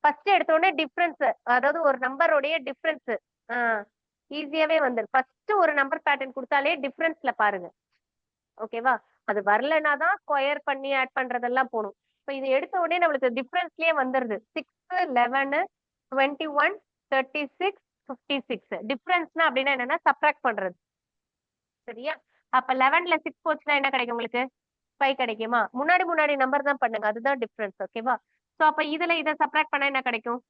ஃபர்ஸ்ட் எடுத்த உடனே டிஃபரன்ஸ் அதாவது ஒரு நம்பருடைய டிஃபரன்ஸ் ஆ ஈஸியாவே வந்துரும். ஃபர்ஸ்ட் ஒரு நம்பர் பேட்டர்ன் குடுத்தாலே டிஃபரன்ஸ்ல பாருங்க. ஓகேவா? அது வரலன்னா தான் ஸ்கொயர் பண்ணி ஆட் பண்றதெல்லாம் போணும். இப்ப இது எடுத்த உடனே நம்மளுக்கு டிஃபரன்ஸ்லயே வந்துருது. 6, 11, 21, 36, 56. டிஃபரன்ஸ்னா அப்படின்னா என்னன்னா சப்ட்ராக்ட் பண்றது. சரியா? அப்ப 11ல 6 போச்சுன்னா என்ன கிடைக்கும் உங்களுக்கு? 5 கிடைக்குமா? முன்னாடி முன்னாடி நம்பர் தான் பண்ணுங்க. அதுதான் டிஃபரன்ஸ். ஓகேவா? சோ அப்ப இதுல இத சப்ட்ராக்ட் பண்ணா என்ன கிடைக்கும்?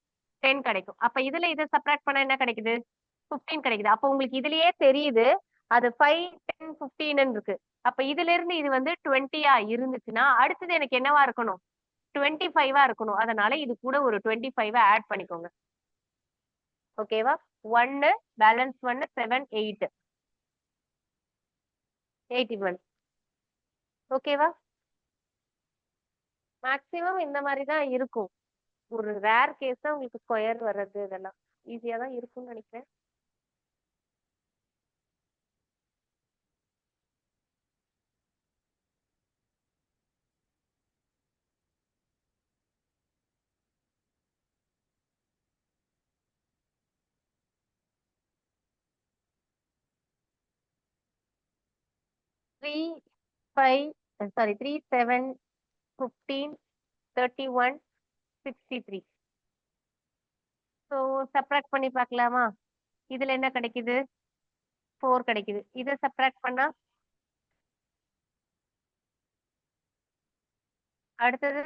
10 கிடைக்கும். அப்ப இதுல இத சப்ட்ராக்ட் பண்ணா என்ன கிடைக்குது? 15 கிடைக்குது. அப்ப உங்களுக்கு இதுலயே தெரியுது. அது 5, 10, 15ன்னு இருக்கு. அப்ப இதுல இருந்து இது வந்து 20 இருந்துச்சுன்னா, அடுத்தது எனக்கு என்னவா இருக்கணும்? 25 இருக்கணும். அதனால இது கூட ஒரு 25 ஆட் பண்ணிக்கோங்க. ஓகேவா? 1 பேலன்ஸ் 1 7, 8. 81. ஓகேவா? மேக்ஸிமம் இந்த மாரி தான் இருக்கும். ஒரு ரேர் கேஸ் தான் உங்களுக்கு ஸ்கொயர் வர்றது இதெல்லாம். ஈஸியா தான் இருக்கும்னு நினைக்கிறேன். Three five sorry 3, 7, 15, 31, 63. So subtract பண்ணி பார்க்கலாமா? இதுல என்ன கிடைக்குது? 4 கிடைக்குது. இத சப்ராக்ட் பண்ணா அடுத்தது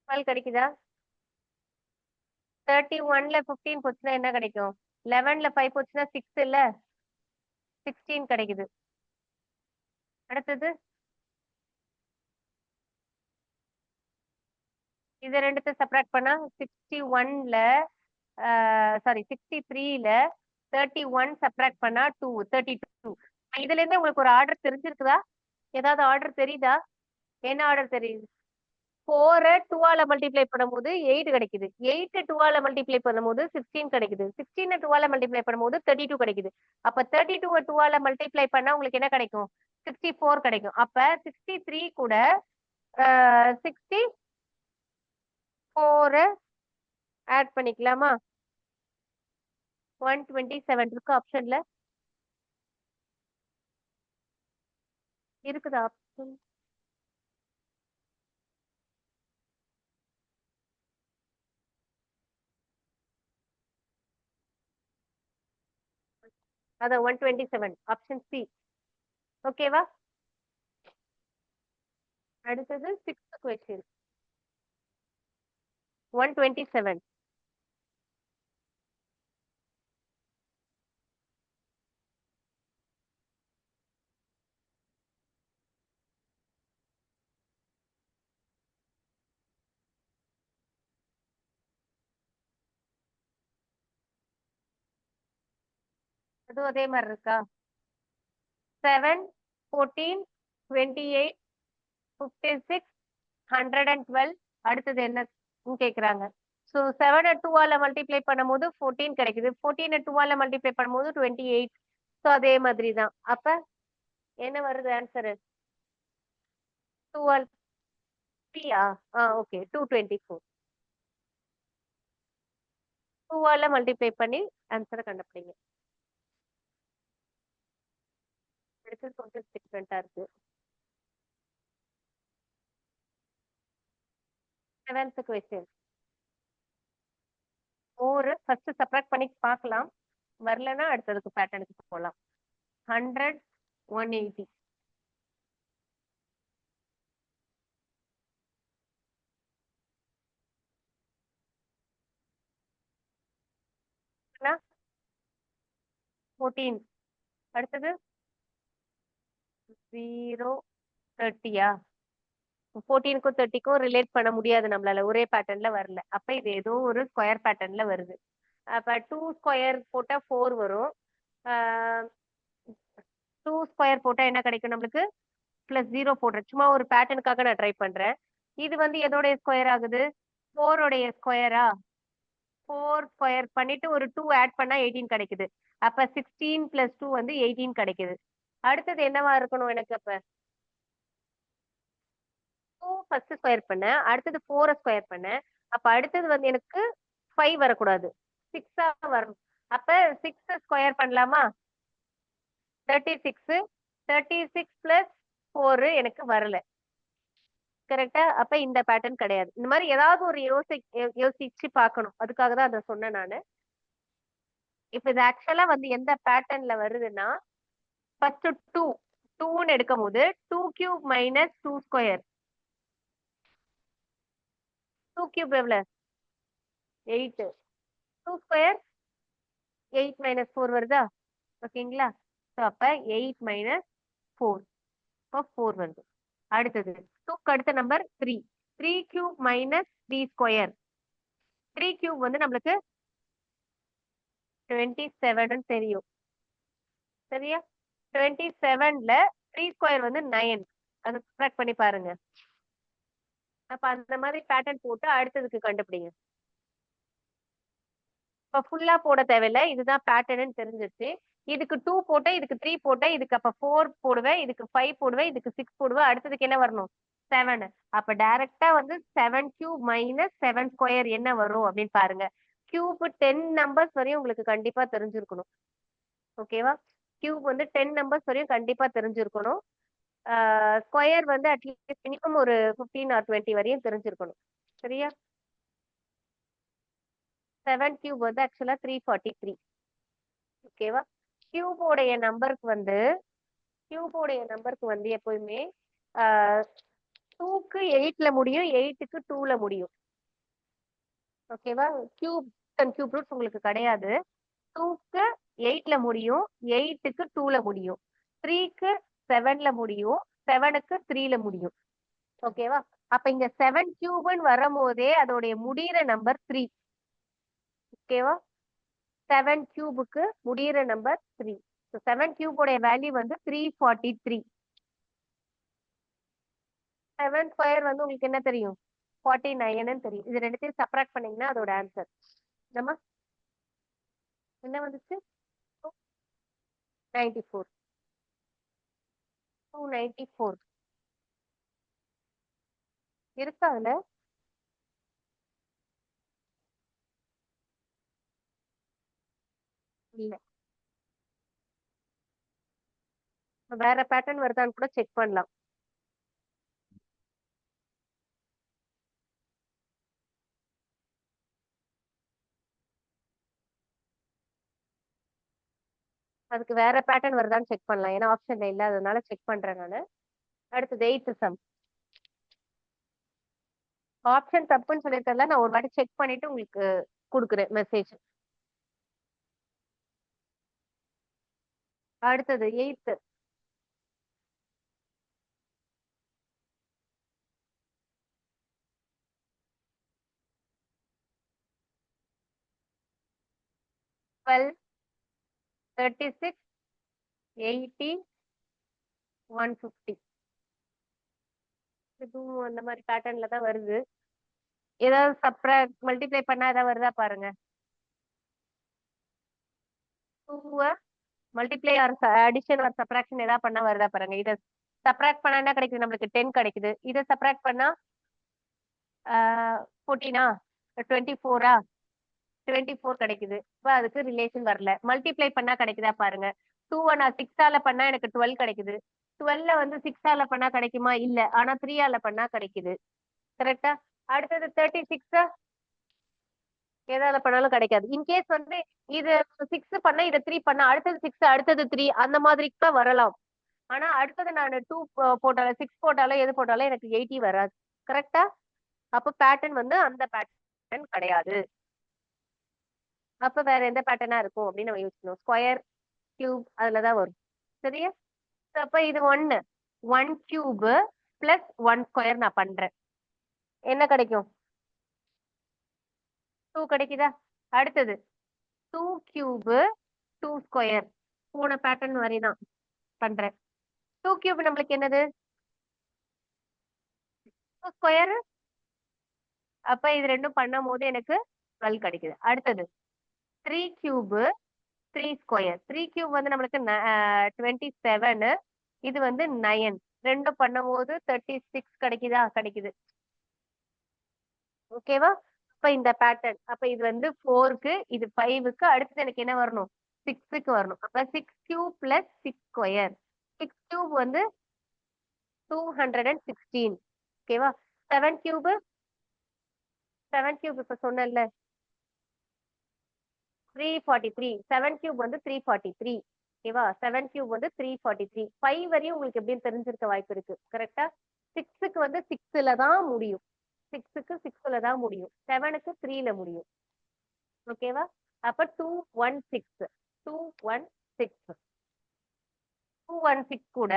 12 கிடைக்குதா? 31ல 15 போச்சுன்னா என்ன கிடைக்கும்? 11ல 5 போச்சுன்னா 6 இல்ல? 16 கிடைக்குது. அடுத்தது இத 2த்த சப்ராக்ட் பண்ணா 61ல சாரி 63ல 31 சப்ராக்ட் பண்ணா 2 32. இதுல இருந்து உங்களுக்கு ஒரு ஆர்டர் தெரிஞ்சிருக்குதா? ஏதாவது ஆர்டர் தெரியுதா? என்ன ஆர்டர் தெரியுது? 4 2ஆல மல்டிப்ளை பண்ணும்போது 8 கிடைக்குது. 8 2ஆல மல்டிப்ளை பண்ணும்போது 16 கிடைக்குது. 16 2ஆல மல்டிப்ளை பண்ணும்போது 32 கிடைக்குது. அப்ப 32 2ஆல மல்டிப்ளை பண்ணா உங்களுக்கு என்ன கிடைக்கும்? 64 கிடைக்கும். அப்ப 63 கூட 64 ஆட் பண்ணிக்கலாமா? 127 இருக்கு ஆப்ஷன்ல. இருக்குதா ஆப்ஷன்? அதான் 127 ஆப்ஷன் சி. ஓகேவா? அடுத்தது 6th கொஸ்டின் 127. அதுவும் அதே மாதிரி இருக்கா? 7, 14, 28, 56, 112. அடுத்தது என்ன கேக்குறாங்க? ஸோ 7 2ஆல மல்டிப்ளை பண்ணும்போது 14 கிடைக்குது. 14 2ஆல மல்டிப்ளை பண்ணும்போது 28. ஸோ அதே மாதிரி தான். அப்ப என்ன வருது ஆன்சரு? 12 3 ஓகே 224. 2ஆல மல்டிப்ளை பண்ணி ஆன்சரை கண்டுபிடிங்க. அடுத்தது கொஞ்சம் டிஃப்ரெண்டா இருக்கு. 7th கொஸ்டின் 4 ஃபர்ஸ்ட் சப்ராக்ட் பண்ணி பார்க்கலாம். வரலன்னா அடுத்ததுக்கு பேட்டர்னுக்கு போகலாம். 100 180 14 அடுத்தது 0 30யா 14க்கும் 30க்கும் ரிலேட் பண்ண முடியாது நம்மளால, ஒரே பேட்டர்ன்ல வரல. அப்ப இது ஏதோ ஒரு ஸ்கொயர் பேட்டர்ன்ல வருது. அப்ப 2 ஸ்கொயர் போட்டா 4 வரும். 2 ஸ்கொயர் போட்டா என்ன கிடைக்கும் நம்மளுக்கு? +0 போடுறேன். சும்மா ஒரு பேட்டர்னுக்காக நான் ட்ரை பண்றேன். இது வந்து எதோடைய ஸ்கொயர் ஆகுது? 4 உடைய ஸ்கொயரா? 4 ஸ்கொயர் பண்ணிட்டு ஒரு 2 ஆட் பண்ணா 18 கிடைக்குது. அப்ப 16 + 2 வந்து 18 கிடைக்குது. அடுத்தது என்னவா இருக்கணும் எனக்கு? அப்ப 2 ஃபர்ஸ்ட் ஸ்கொயர் பண்ணேன். அடுத்தது 4 ஸ்கொயர் பண்ணேன். அப்ப அடுத்தது வந்து எனக்கு 5 வரக்கூடாது. 6 வரணும். அப்ப 6 ஸ்கொயர் பண்ணலாமா? 36 36 + 4 எனக்கு வரல. கரெக்ட்டா? அப்ப இந்த பேட்டர்ன் கிடையாது. இந்த மாதிரி ஏதாவது ஒரு யோசிச்சு பார்க்கணும். அதுக்காக தான் அத சொன்னேன் நானு. இப்ப இது ஆக்சுவலா வந்து எந்த பேட்டர்ன்ல வருதுன்னா, ஃபர்ஸ்ட் 2 2ன்னு எடுக்கும்போது 2³ - 2 ஸ்கொயர். 2³ எவ்வளவு? 8. 2 ஸ்கொயர் 8 - 4 வருதா? ஓகேங்களா? சோ அப்ப 8 - 4. அப்ப 4 வருது. அடுத்தது 2க்கு அடுத்த நம்பர் 3. 3³ - 3 ஸ்கொயர். 3³ வந்து நம்மளுக்கு 27ன்னு தெரியும். சரியா? 27ல 3 ஸ்கொயர் வந்து 9. அத சப்ட்ராக்ட் பண்ணி பாருங்க. அப்ப அந்த மாதிரி பேட்டர்ன் போட்டு அடுத்ததுக்கு கண்டுபிடிங்க. இப்ப ஃபுல்லா போட தேவையில்ல. இதுதான் பேட்டர்ன்னு தெரிஞ்சிருச்சு. இதுக்கு 2 போட்டேன், இதுக்கு 3 போட்டேன், இதுக்கு அப்ப 4 போடுவேன், இதுக்கு 5 போடுவேன், இதுக்கு 6 போடுவேன். அடுத்ததுக்கு என்ன வரணும்? 7. அப்ப டைரக்ட்டா வந்து 7³ - 7 ஸ்கொயர் என்ன வரும் அப்படின்னு பாருங்க. கியூப் 10 நம்பர்ஸ் வரையும் உங்களுக்கு கண்டிப்பா தெரிஞ்சிருக்கணும். ஓகேவா? கியூப் வந்து 10 நம்பர்ஸ் வரையும் கண்டிப்பா தெரிஞ்சிருக்கணும். ஸ்கொயர் வந்து அட்லீஸ்ட் மினிமம் ஒரு 15 ஆர் 20 வரையும் தெரிஞ்சிருக்கணும். சரியா? 7³ வந்து ஆக்சுவலா 343. ஓகேவா? கியூபோடைய நம்பருக்கு வந்து எப்பவுமே 2க்கு 8ல முடியும், 8க்கு 2ல முடியும். ஓகேவா? கியூப் அண்ட் கியூப் ரூட்ஸ் உங்களுக்கு கிடையாது. 2க்கு 8ல முடியும், 8க்கு 2ல முடியும், 3க்கு 7ல முடியும், 7க்கு 3ல முடியும். ஓகேவா? அப்ப இங்க 7³ வரும்போதே அதோடைய முடியிற நம்பர் 3. ஓகேவா? 7³ முடியிற நம்பர் 3. 7³ உடைய வேல்யூ வந்து 343. 7 ஸ்கொயர் வந்து உங்களுக்கு என்ன தெரியும்? 49ன்னு தெரியும். இது ரெண்டுத்தையும் சப்ட்ராக்ட் பண்ணீங்கன்னா அதோட ஆன்சர். நம்ம என்ன வந்துச்சு? 294. 294 இருக்கா அதுல? இல்ல. வேற பேட்டர்ன் வருதான்னு கூட செக் பண்ணலாம். அதுக்கு வேற பேட்டர்ன் வருதான்னு செக் பண்ணலாம். ஏன்னா ஆப்ஷன்ல இல்லாததுனால செக் பண்றேன் நானு. அடுத்தது 8th சம். ஆப்ஷன் தப்புன்னு சொல்லிருக்கல, நான் ஒரு வாட்டி செக் பண்ணிட்டு உங்களுக்கு கொடுக்குறேன் மெசேஜ். அடுத்தது 8th. டுவெல் 36 80 150. இதுவும் அந்த மாதிரி பேட்டர்ன்ல தான் வருது. ஏதாவது சப்ட்ராக்ட் மல்டிப்ளை பண்ணா ஏதாவது வருதா பாருங்க. 2 multiply or addition or subtraction ஏதாவது பண்ணா வருதா பாருங்க. இத சப்ட்ராக்ட் பண்ணா என்ன கிடைக்குது? நம்மளுக்கு 10 கிடைக்குது. இத சப்ட்ராக்ட் பண்ணா 14 24 24 கிடைக்குது. இப்ப அதுக்கு ரிலேஷன் வரல. மல்டிப்ளை பண்ணா கிடைக்குதா பாருங்க. 2 நான் 6ஆல பண்ணா எனக்கு 12 கிடைக்குது. 12ல வந்து 6ஆல பண்ணா கிடைக்குமா? இல்ல. ஆனா 3ஆல பண்ணா கிடைக்குது. கரெக்டா? அடுத்தது 36 எதால பண்ணாலும் கிடைக்காது. இன்கேஸ் வந்து இது 6 பண்ண இத 3 பண்ண அடுத்தது 6 அடுத்தது 3 அந்த மாதிரி கூட வரலாம். ஆனா அடுத்தது நான் 2 போட்டாலும் 6 போட்டாலும் எது போட்டாலும் எனக்கு 80 வராது. கரெக்டா? அப்ப பேட்டர்ன் வந்து அந்த பேட்டர்ன் கிடையாது. அப்ப வேற எந்த பேட்டர்னா இருக்கும் அப்படின்னு நம்ம யோசிக்கணும். ஸ்கொயர், கியூப் அதுலதான் வரும். சரியா? அப்ப இது 1 1 கியூப் பிளஸ் 1 ஸ்கொயர் நான் பண்றேன். என்ன கிடைக்கும்? 2 கிடைக்குதா? அடுத்தது 2 கியூப் 2 ஸ்கொயர். போன பேட்டர்ன் வரைதான் பண்றேன். 2 கியூப் நம்மளுக்கு என்னது? 2 ஸ்கொயர். அப்ப இது ரெண்டும் பண்ணும் போது எனக்கு 12 கிடைக்குது. அடுத்தது 3 கியூப் 3 ஸ்கொயர். 3 கியூப் வந்து நம்மளுக்கு 27. இது வந்து 9. ரெண்டும் பண்ணும் போது 36 கிடைக்குதா? கிடைக்குது. ஓகேவா? அப்ப இந்த பேட்டர்ன். அப்ப இது வந்து 4க்கு, இது 5க்கு, அடுத்தது எனக்கு என்ன வரணும்? 6க்கு வரணும். அப்ப 6 கியூப் பிளஸ் 6 ஸ்கொயர். 6 கியூப் வந்து 216. ஓகேவா? 7 கியூப் 7 கியூப் இப்ப சொன்னேன்ல 343. 7 கியூப் வந்து 343. ஓகேவா? 7 கியூப் வந்து 343. 5 வரையும் உங்களுக்கு எப்படின்னு தெரிஞ்சிருக்க வாய்ப்பு இருக்கு. கரெக்டா? 6க்கு வந்து 6ல தான் முடியும். 6க்கு 6ல தான் முடியும். 7க்கு 3ல முடியும். ஓகேவா? அப்ப 216. 216. 216 கூட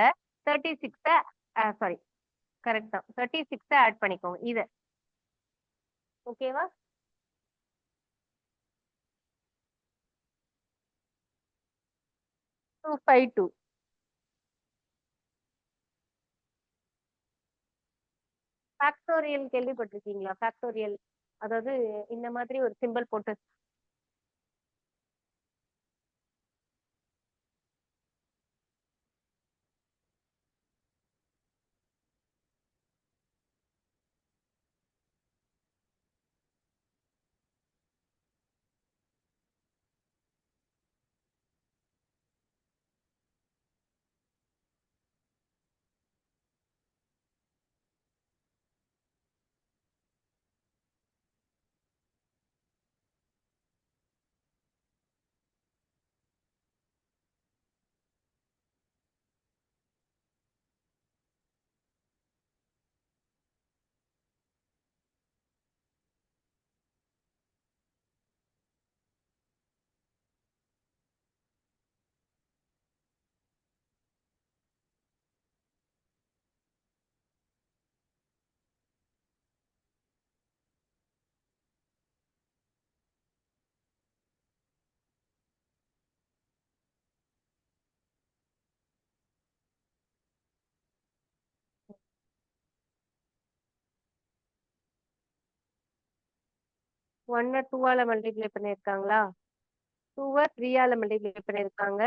36 சாரி கரெக்ட் தான். 36 ஆட் பண்ணிக்கோங்க இது. ஓகேவா? Two five two. ஃபேக்டோரியல் கேள்விப்பட்டிருக்கீங்களா? ஃபேக்டோரியல் அதாவது இந்த மாதிரி ஒரு சிம்பிள் போட்டு 1 2ஆல மல்டிப்ளை பண்ணிருக்காங்களா? 2 3ஆல மல்டிப்ளை பண்ணிருக்காங்க.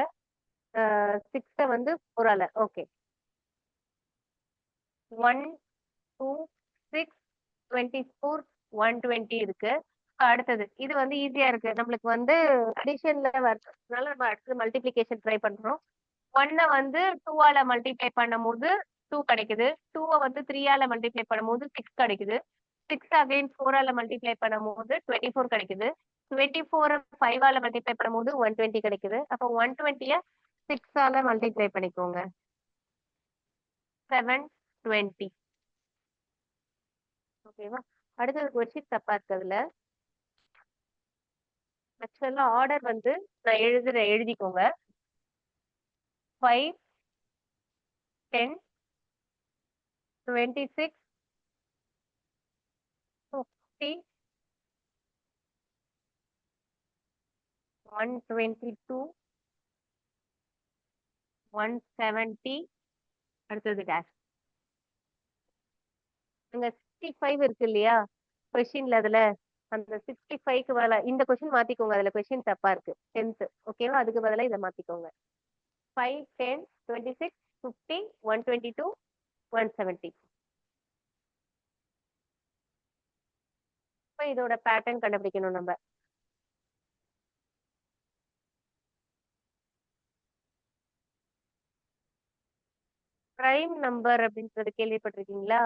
6 வந்து 4ஆல. ஓகே. 1 2 6 24 120 இருக்கு. அடுத்தது இது வந்து ஈஸியா இருக்கு. நம்மளுக்கு வந்து அடிஷன்ல வரதுனால நம்ம அடுத்து மல்டிப்ளிகேஷன் ட்ரை பண்றோம். 1 வந்து 2ஆல மல்டிப்ளை பண்ணும்போது 2 கிடைக்குது. 2 வந்து 3ஆல மல்டிப்ளை பண்ணும்போது 6 கிடைக்குது. 6 அகைன் 4ஆல மல்டிப்ளை பண்ணும்போது 24 கிடைக்குது. 24 5ஆல மல்டிப்ளை பண்ணும்போது 120 கிடைக்குது. அப்போ 120 6ஆல மல்டிப்ளை பண்ணிக்கோங்க. 720. ஓகேவா? அடுத்தது கொஸ்டின் தப்பா இருக்கு அதுல. ஆக்சுவலா ஆர்டர் வந்து நான் எழுதிக்கோங்க. 5 10 26 50 122 170 அடுத்தது டேஷ். அங்க 65 இருக்கு இல்லையா கொஸ்டின்ல? அதுல அந்த 65க்கு பதிலா இந்த கொஸ்டின் மாத்திக்கோங்க. அதுல கொஸ்டின் தப்பா இருக்கு. 10th ஓகேவா? அதுக்கு பதிலா இதை மாத்திக்கோங்க. 5 10 26 50 122 170. இப்போ இதோட பேட்டர்ன் கண்டுபிடிக்கணும் நம்ம. பிரைம் நம்பர் அப்படின்றது கேள்விப்பட்டிருக்கீங்களா?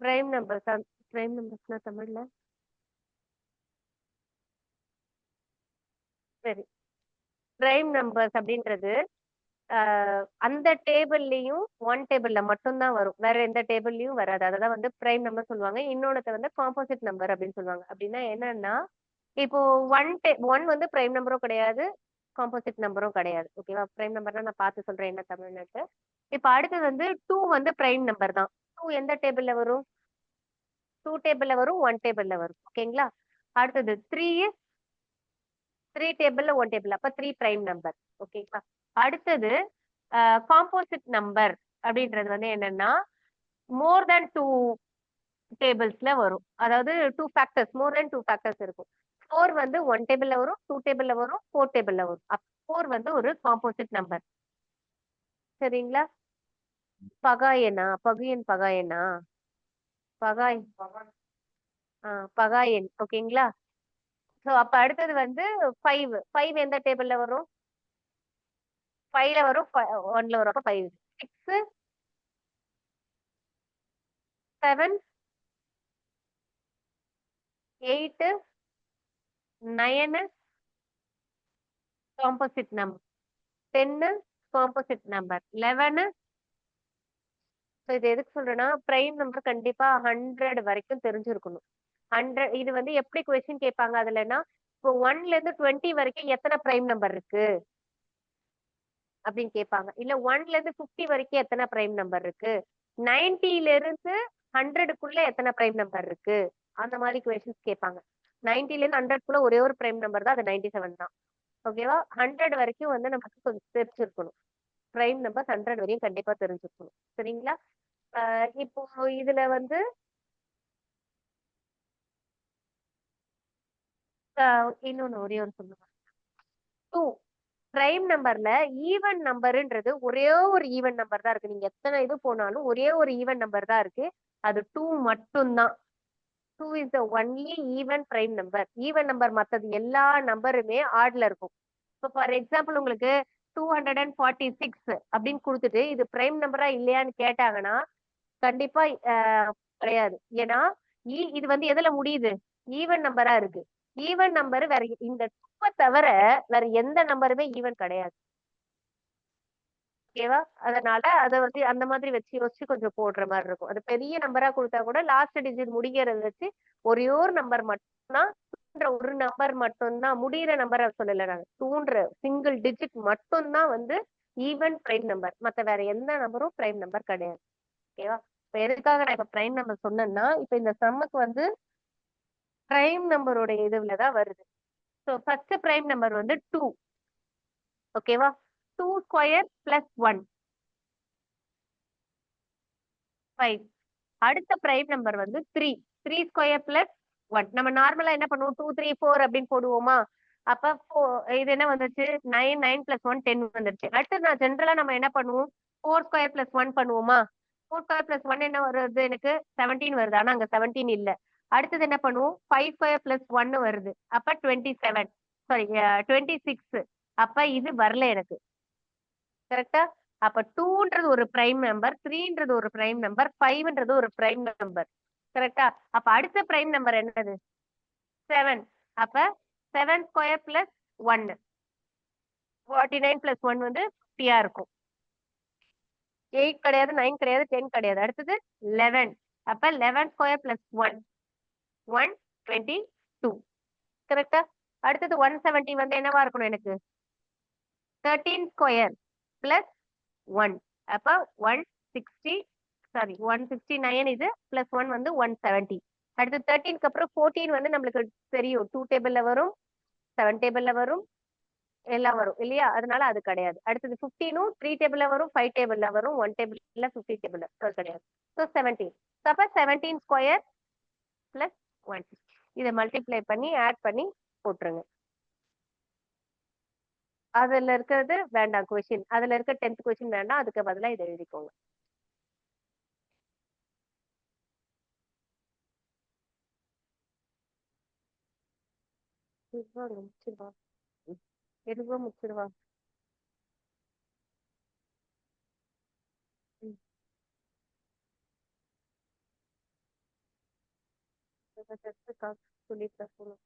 Prime numbers. பிரைம் நம்பர்ஸ்னா தமிழ்ல சரி. பிரைம் நம்பர்ஸ் அப்படின்றது அந்த டேபிள்லயும் ஒன் டேபிள்ல மட்டும்தான் வரும். வேற எந்த டேபிள்லயும் வராது. அததான் வந்து பிரைம் நம்பர் சொல்லுவாங்க. இன்னொன்னத வந்து காம்போசிட் நம்பர் அப்படின்னு சொல்லுவாங்க. அப்படின்னா என்னன்னா, இப்போ ஒன் வந்து பிரைம் நம்பரும் கிடையாது, காம்போசிட் நம்பரும் கிடையாது. ஓகேவா? பிரைம் நம்பர்னா நான் பார்த்து சொல்றேன் என்ன தமிழ்னுட்டு. இப்ப அடுத்தது வந்து 2 வந்து பிரைம் நம்பர் தான். 2 எந்த டேபிள்ல வரும்? 2 டேபிள்ல வரும், 1 டேபிள்ல வரும். ஓகேங்களா? அடுத்தது 3 3 டேபிள்ல 1 டேபிள். அப்ப 3 பிரைம் நம்பர். ஓகேங்களா? அடுத்தது காம்போசிட் நம்பர் அப்படின்றது வந்து என்னன்னா, மோர் தேன் 2 டேபிள்ஸ்ல வரும். அதாவது 2 ஃபேக்டர்ஸ், மோர் தேன் 2 ஃபேக்டர்ஸ் இருக்கும். 4 வந்து 1 டேபிள்ல வரும், 2 டேபிள்ல வரும், 4 டேபிள்ல வரும். 4 வந்து ஒரு காம்போசிட் நம்பர். சரிங்களா? பகாயனா? பகுயன் பகாயனா? பகாய் பகாயன். ஓகேங்களா? சோ அப்ப அடுத்தது வந்து 5. 5 எந்த டேபிள்ல வரும்? 5ல வரும், 1ல வரும். அப்ப 5. 6, 7, 8, 9 composite number. 10 composite number. 11. So இது எதுக்கு சொல்றேன்னா, பிரைம் நம்பர் கண்டிப்பா 100 வரைக்கும் தெரிஞ்சிருக்கணும். 100 இது வந்து எப்படி கொஸ்டின் கேட்பாங்க அதுலன்னா, இப்போ 1ல இருந்து 20 வரைக்கும் எத்தனை பிரைம் நம்பர் இருக்கு? அப்படின்னு கேட்பாங்க. இல்ல 1ல இருந்து 50 வரைக்கும் எத்தனை பிரைம் நம்பர் இருக்கு? 90ல இருந்து 100க்குள்ள எத்தனை பிரைம் நம்பர் இருக்கு? அந்த மாதிரி கொஸ்டின்ஸ் கேட்பாங்க. 90ல இருந்து 100க்குள்ள ஒரே ஒரு பிரைம் நம்பர் தான், அது 97 தான். ஓகேவா? 100 வரைக்கும் வந்து நமக்கு கொஞ்சம் தெரிஞ்சிருக்கணும். பிரைம் நம்பர் 100 வரையும் கண்டிப்பா தெரிஞ்சிருக்கணும். சரிங்களா? இப்போ இதுல வந்து இன்னொன்னு ஒரே ஒரு சொல்லுங்க. 2 பிரைம் நம்பர்ல ஈவன் நம்பர்ன்றது ஒரே ஒரு ஈவன் நம்பர் தான் இருக்கு. நீங்க எத்தனை இது போனாலும் ஒரே ஒரு ஈவன் நம்பர் தான் இருக்கு. அது 2 மட்டும்தான். 2 is the only even prime number. Even number மத்தது எல்லா நம்பருமே ஆட்ல இருக்கும். இப்போ ஃபார் எக்ஸாம்பிள் உங்களுக்கு 246 அப்படின்னு கொடுத்துட்டு இது பிரைம் நம்பரா இல்லையான்னு கேட்டாங்கன்னா கண்டிப்பா கிடையாது. ஏன்னா இது வந்து எதுல முடியுது? ஈவன் நம்பரா இருக்கு. ஈவன் நம்பர் வேற இந்த 2 தவிர வேற எந்த நம்பருமே ஈவன் கிடையாது. ஓகேவா? அதனால அத வந்து அந்த மாதிரி வச்சு யோசிச்சு கொஞ்சம் போடுற மாதிரி இருக்கும். அது பெரிய நம்பரா கொடுத்தா கூட லாஸ்ட் டிஜிட் முடிகிறத வச்சு ஒரே ஒரு நம்பர் மட்டும்தான், ஒரு நம்பர் மட்டும்தான் முடியிற நம்பரை சொல்லல நாங்க. தூண்டுற சிங்கிள் டிஜிட் மட்டும்தான் வந்து ஈவன் பிரைம் நம்பர். மத்த வேற எந்த நம்பரும் பிரைம் நம்பர் கிடையாது. ஓகேவா? இப்ப எதுக்காக நான் இப்ப பிரைம் நம்பர் சொன்னேன்னா, இப்ப இந்த சம்முக்கு வந்து பிரைம் நம்பரோட இதுலதான் வருது. ஸோ ஃபர்ஸ்ட் பிரைம் நம்பர் வந்து 2. ஓகேவா? 2 ஸ்கொயர் பிளஸ் 1 5. அடுத்த பிரைம் நம்பர் வந்து 3. 3 ஸ்கொயர் பிளஸ் 1. நம்ம நார்மலா என்ன பண்ணுவோம்? 2 3 4 அப்படின்னு போடுவோமா? அப்ப இது என்ன வந்துச்சு? 9 9 பிளஸ் 1 10 வந்துருச்சு. அடுத்து நான் ஜென்ரலா நம்ம என்ன பண்ணுவோம்? 4 ஸ்கொயர் பிளஸ் 1 பண்ணுவோமா? 4 ஸ்கொயர் பிளஸ் 1 என்ன வருது? எனக்கு 17 வருது. ஆனா அங்க 17 இல்ல. அடுத்தது என்ன பண்ணுவோம்? 5 ஸ்கொயர் பிளஸ் 1 வருது. அப்ப 27. சாரி 26. அப்ப இது வரல எனக்கு. கரெக்டா? அப்ப 2ன்றது ஒரு பிரைம் நம்பர், 3ன்றது ஒரு பிரைம் நம்பர், 5ன்றது ஒரு பிரைம் நம்பர். கரெக்டா? அப்ப அடுத்த பிரைம் நம்பர் என்னது? 7. அப்ப 7 ஸ்கொயர் பிளஸ் 1. 49 பிளஸ் 1 வந்து 50 இருக்கும். 8 கிடையாது, 9 கிடையாது, 10 கிடையாது. அடுத்தது 11. அப்ப 11 ஸ்கொயர் பிளஸ் 1 122. கரெக்டா? அடுத்தது 170 வந்து என்னவா இருக்கணும் எனக்கு? 13 ஸ்கொயர் பிளஸ் 1. அப்ப 160, சாரி 169 இது பிளஸ் 1 வந்து 170. அடுத்து 13க்கு அப்புறம் 14 வந்து நம்மளுக்கு தெரியும். 2 டேபிள்ல வரும், 7 டேபிள்ல வரும், எல்லாம் வரும் இல்லையா? அதனால அது கிடையாது. அடுத்தது 15ம் 3 டேபிள்ல வரும், 5 டேபிள்ல வரும், 1 டேபிள்ல 50 டேபிள்ல கிடையாது. ஸோ 17. அப்ப 17 ஸ்கொயர் பிளஸ் 1. இதை மல்டிப்ளை பண்ணி ஆட் பண்ணி போட்டுருங்க. அதுல இருக்கிறது வேண்டாம் கொஸ்டின். அதுல இருக்க 10th கொஸ்டின் வேண்டாம். அதுக்கு பதிலா இதை எழுதிக்கோங்க. முடிச்சிருவா எதுவோ முடிச்சிருவா. சொல்லிட்டு சொல்லணும்.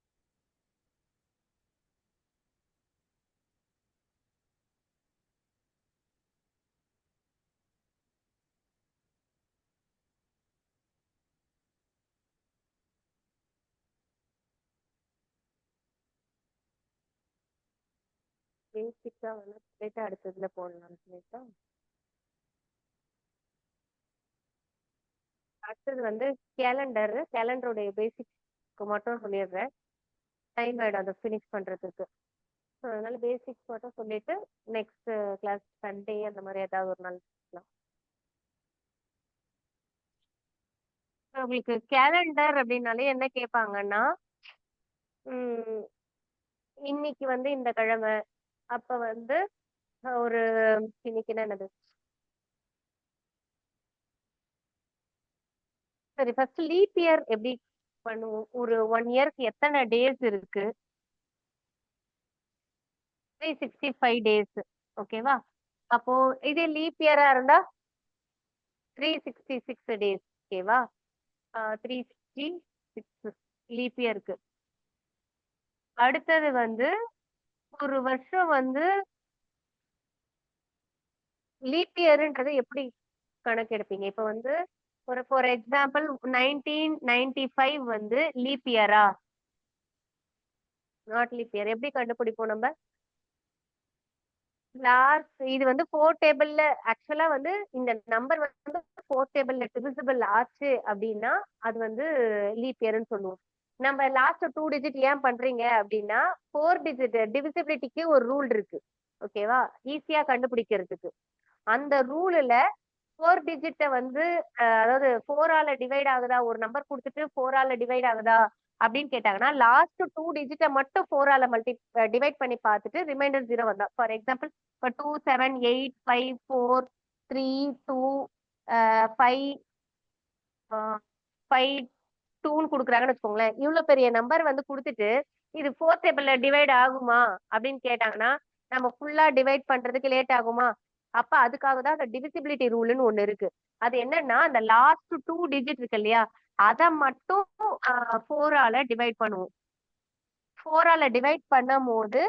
பேசிக்கா வந்து சொல்லிட்டு அடுத்ததுல போடலாம்னு சொல்லிட்டா அடுத்தது வந்து கேலண்டருடைய பேசிக்ஸ்க்கு மட்டும் சொல்லிடுறேன். டைம் ஆயிடும் அதை ஃபினிஷ் பண்றதுக்கு. ஸோ அதனால பேசிக்ஸ் மட்டும் சொல்லிட்டு நெக்ஸ்ட் கிளாஸ் சண்டே அந்த மாதிரி ஏதாவது ஒரு நாள் பார்க்கலாம். உங்களுக்கு கேலண்டர் அப்படின்னாலே என்ன கேட்பாங்கன்னா இன்னைக்கு வந்து இந்த கிழமை அப்ப வந்து ஒரு இன்னைக்கு என்னது சரி ஃபர்ஸ்ட் லீப் இயர் எப்படி பண்ணுவோம்? ஒரு 1 இயர்க்கு எத்தனை டேஸ் இருக்கு? 365 டேஸ். ஓகேவா? அப்போ இதே லீப் இயரா இருந்தா 366 டேஸ். ஓகேவா? 366 லீப் இயருக்கு. அடுத்தது வந்து ஒரு வருஷம் வந்து லீப் இயர்ன்றதை எப்படி கணக்கெடுப்பீங்க? இப்ப வந்து ஒரு ஃபார் எக்ஸாம்பிள் 1995 வந்து லீப் இயரா? Not leap year. எப்படி கண்டுபிடிப்போம் நம்ம? லாஸ்ட் இது வந்து 4 டேபிள்ல ஆக்சுவலா வந்து இந்த நம்பர் வந்து 4 டேபிள்ல டிவிசிபிள் ஆச்சு அப்படின்னா அது வந்து லீப் இயர்னு சொல்லுவோம். நம்ம லாஸ்ட் 2 டிஜிட் ஏன் பண்றீங்க அப்படின்னா 4 டிஜிட் டிவிசிபிலிட்டிக்கு ஒரு ரூல் இருக்கு. ஓகேவா? ஈஸியா கண்டுபிடிக்கிறதுக்கு. அந்த ரூல்ல 4 டிஜிட்ட வந்து அதாவது 4 ஆல டிவைட் ஆகுதா? ஒரு நம்பர் குடுத்துட்டு 4 ஆல டிவைட் ஆகுதா? அப்படின்னு கேட்டாங்கன்னா லாஸ்ட் 2 டிஜிட்ட மட்டும் 4 ஆல டிவைட் பண்ணி பார்த்துட்டு ரிமைண்டர் 0 வந்தா ஃபார் எக்ஸாம்பிள் இப்போ 2 7 8 5 4 3 2 5 5 2ன்னு குடுக்குறாங்கன்னு வச்சுக்கோங்களேன். இவ்வளவு பெரிய நம்பர் வந்து குடுத்துட்டு இது 4 டேபிள்ல டிவைட் ஆகுமா அப்படின்னு கேட்டாங்கன்னா நம்ம ஃபுல்லா டிவைட் பண்றதுக்கு லேட் ஆகுமா? அப்ப அதுக்காக தான் அந்த டிவிசிபிலிட்டி ரூல்னு ஒண்ணு இருக்கு. அது என்னன்னா அந்த லாஸ்ட் 2 டிஜிட் இருக்கு இல்லையா? அத மட்டும் 4 ஆல டிவைட் பண்ணுவோம். 4 ஆல டிவைட் பண்ணும்போது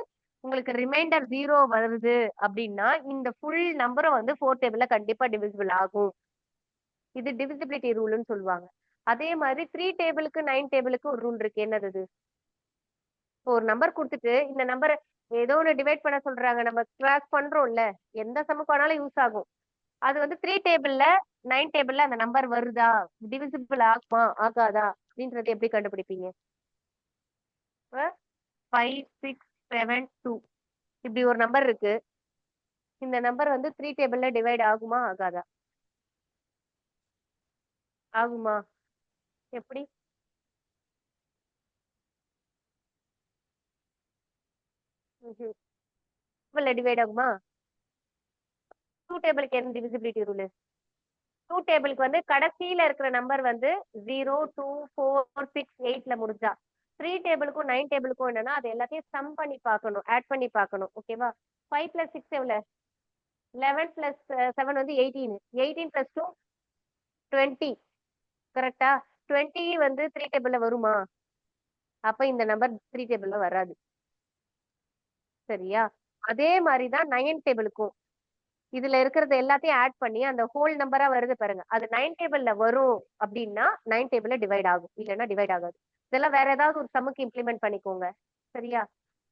உங்களுக்கு ரிமைண்டர் 0 வருது அப்படின்னா இந்த ஃபுல் நம்பரும் வந்து 4 டேபிள்ல கண்டிப்பா டிவிசிபிள் ஆகும். இது டிவிசிபிலிட்டி ரூல்னு சொல்லுவாங்க. அதே மாதிரி 3 டேபிளுக்கு 9 டேபிளுக்கு ஒரு ரூல் இருக்கு. என்னது அது? ஒரு நம்பர் குடுத்துட்டு இந்த நம்பர் ஏதோ ஒண்ணு டிவைட் பண்ண சொல்றாங்க. நம்ம கிராஸ் பண்றோம்ல. எந்த சம்முக்கு வேணாலும் யூஸ் ஆகும். அது வந்து 3 டேபிள்ல 9 டேபிள்ல அந்த நம்பர் வருதா? டிவிசிபிள் ஆகுமா? ஆகாதா? அப்படின்றது எப்படி கண்டுபிடிப்பீங்க? 5 6 7 2 இப்படி ஒரு நம்பர் இருக்கு. இந்த நம்பர் வந்து 3 டேபிள்ல டிவைட் ஆகுமா? ஆகாதா? ஆகுமா? எப்படி? டேபிள்ல டிவைட் ஆகுமா? 2 டேபிளுக்கு என்ன டிவிசிபிலிட்டி ரூல்? 2 டேபிளுக்கு வந்து கடைசியில இருக்கிற நம்பர் வந்து 0 2 4 6 8ல முடிஞ்சா 3 டேபிளுக்கும் 9 டேபிளுக்கும் என்னன்னா அது எல்லாத்தையும் சம் பண்ணி பார்க்கணும், ஆட் பண்ணி பார்க்கணும். ஓகேவா? 5 பிளஸ் 6 எவ்வளவு? 11 பிளஸ் 7 வந்து 18. 18 பிளஸ் 2 20. கரெக்டா? 20 வந்து 3 டேபிள்ல வருமா? அப்ப இந்த நம்பர் 3 டேபிள்ல வராது. சரியா? அதே மாதிரிதான் 9 டேபிளுக்கும் இதுல இருக்கிறது எல்லாத்தையும் ஆட் பண்ணி அந்த ஹோல் நம்பரா வருது பாருங்க. அது 9 டேபிள்ல வரும் அப்படின்னா 9 டேபிள்ல டிவைட் ஆகும். இல்லைன்னா டிவைட் ஆகாது. இதெல்லாம் வேற ஏதாவது ஒரு சம்முக்கு இம்ப்ளிமெண்ட் பண்ணிக்கோங்க. சரியா?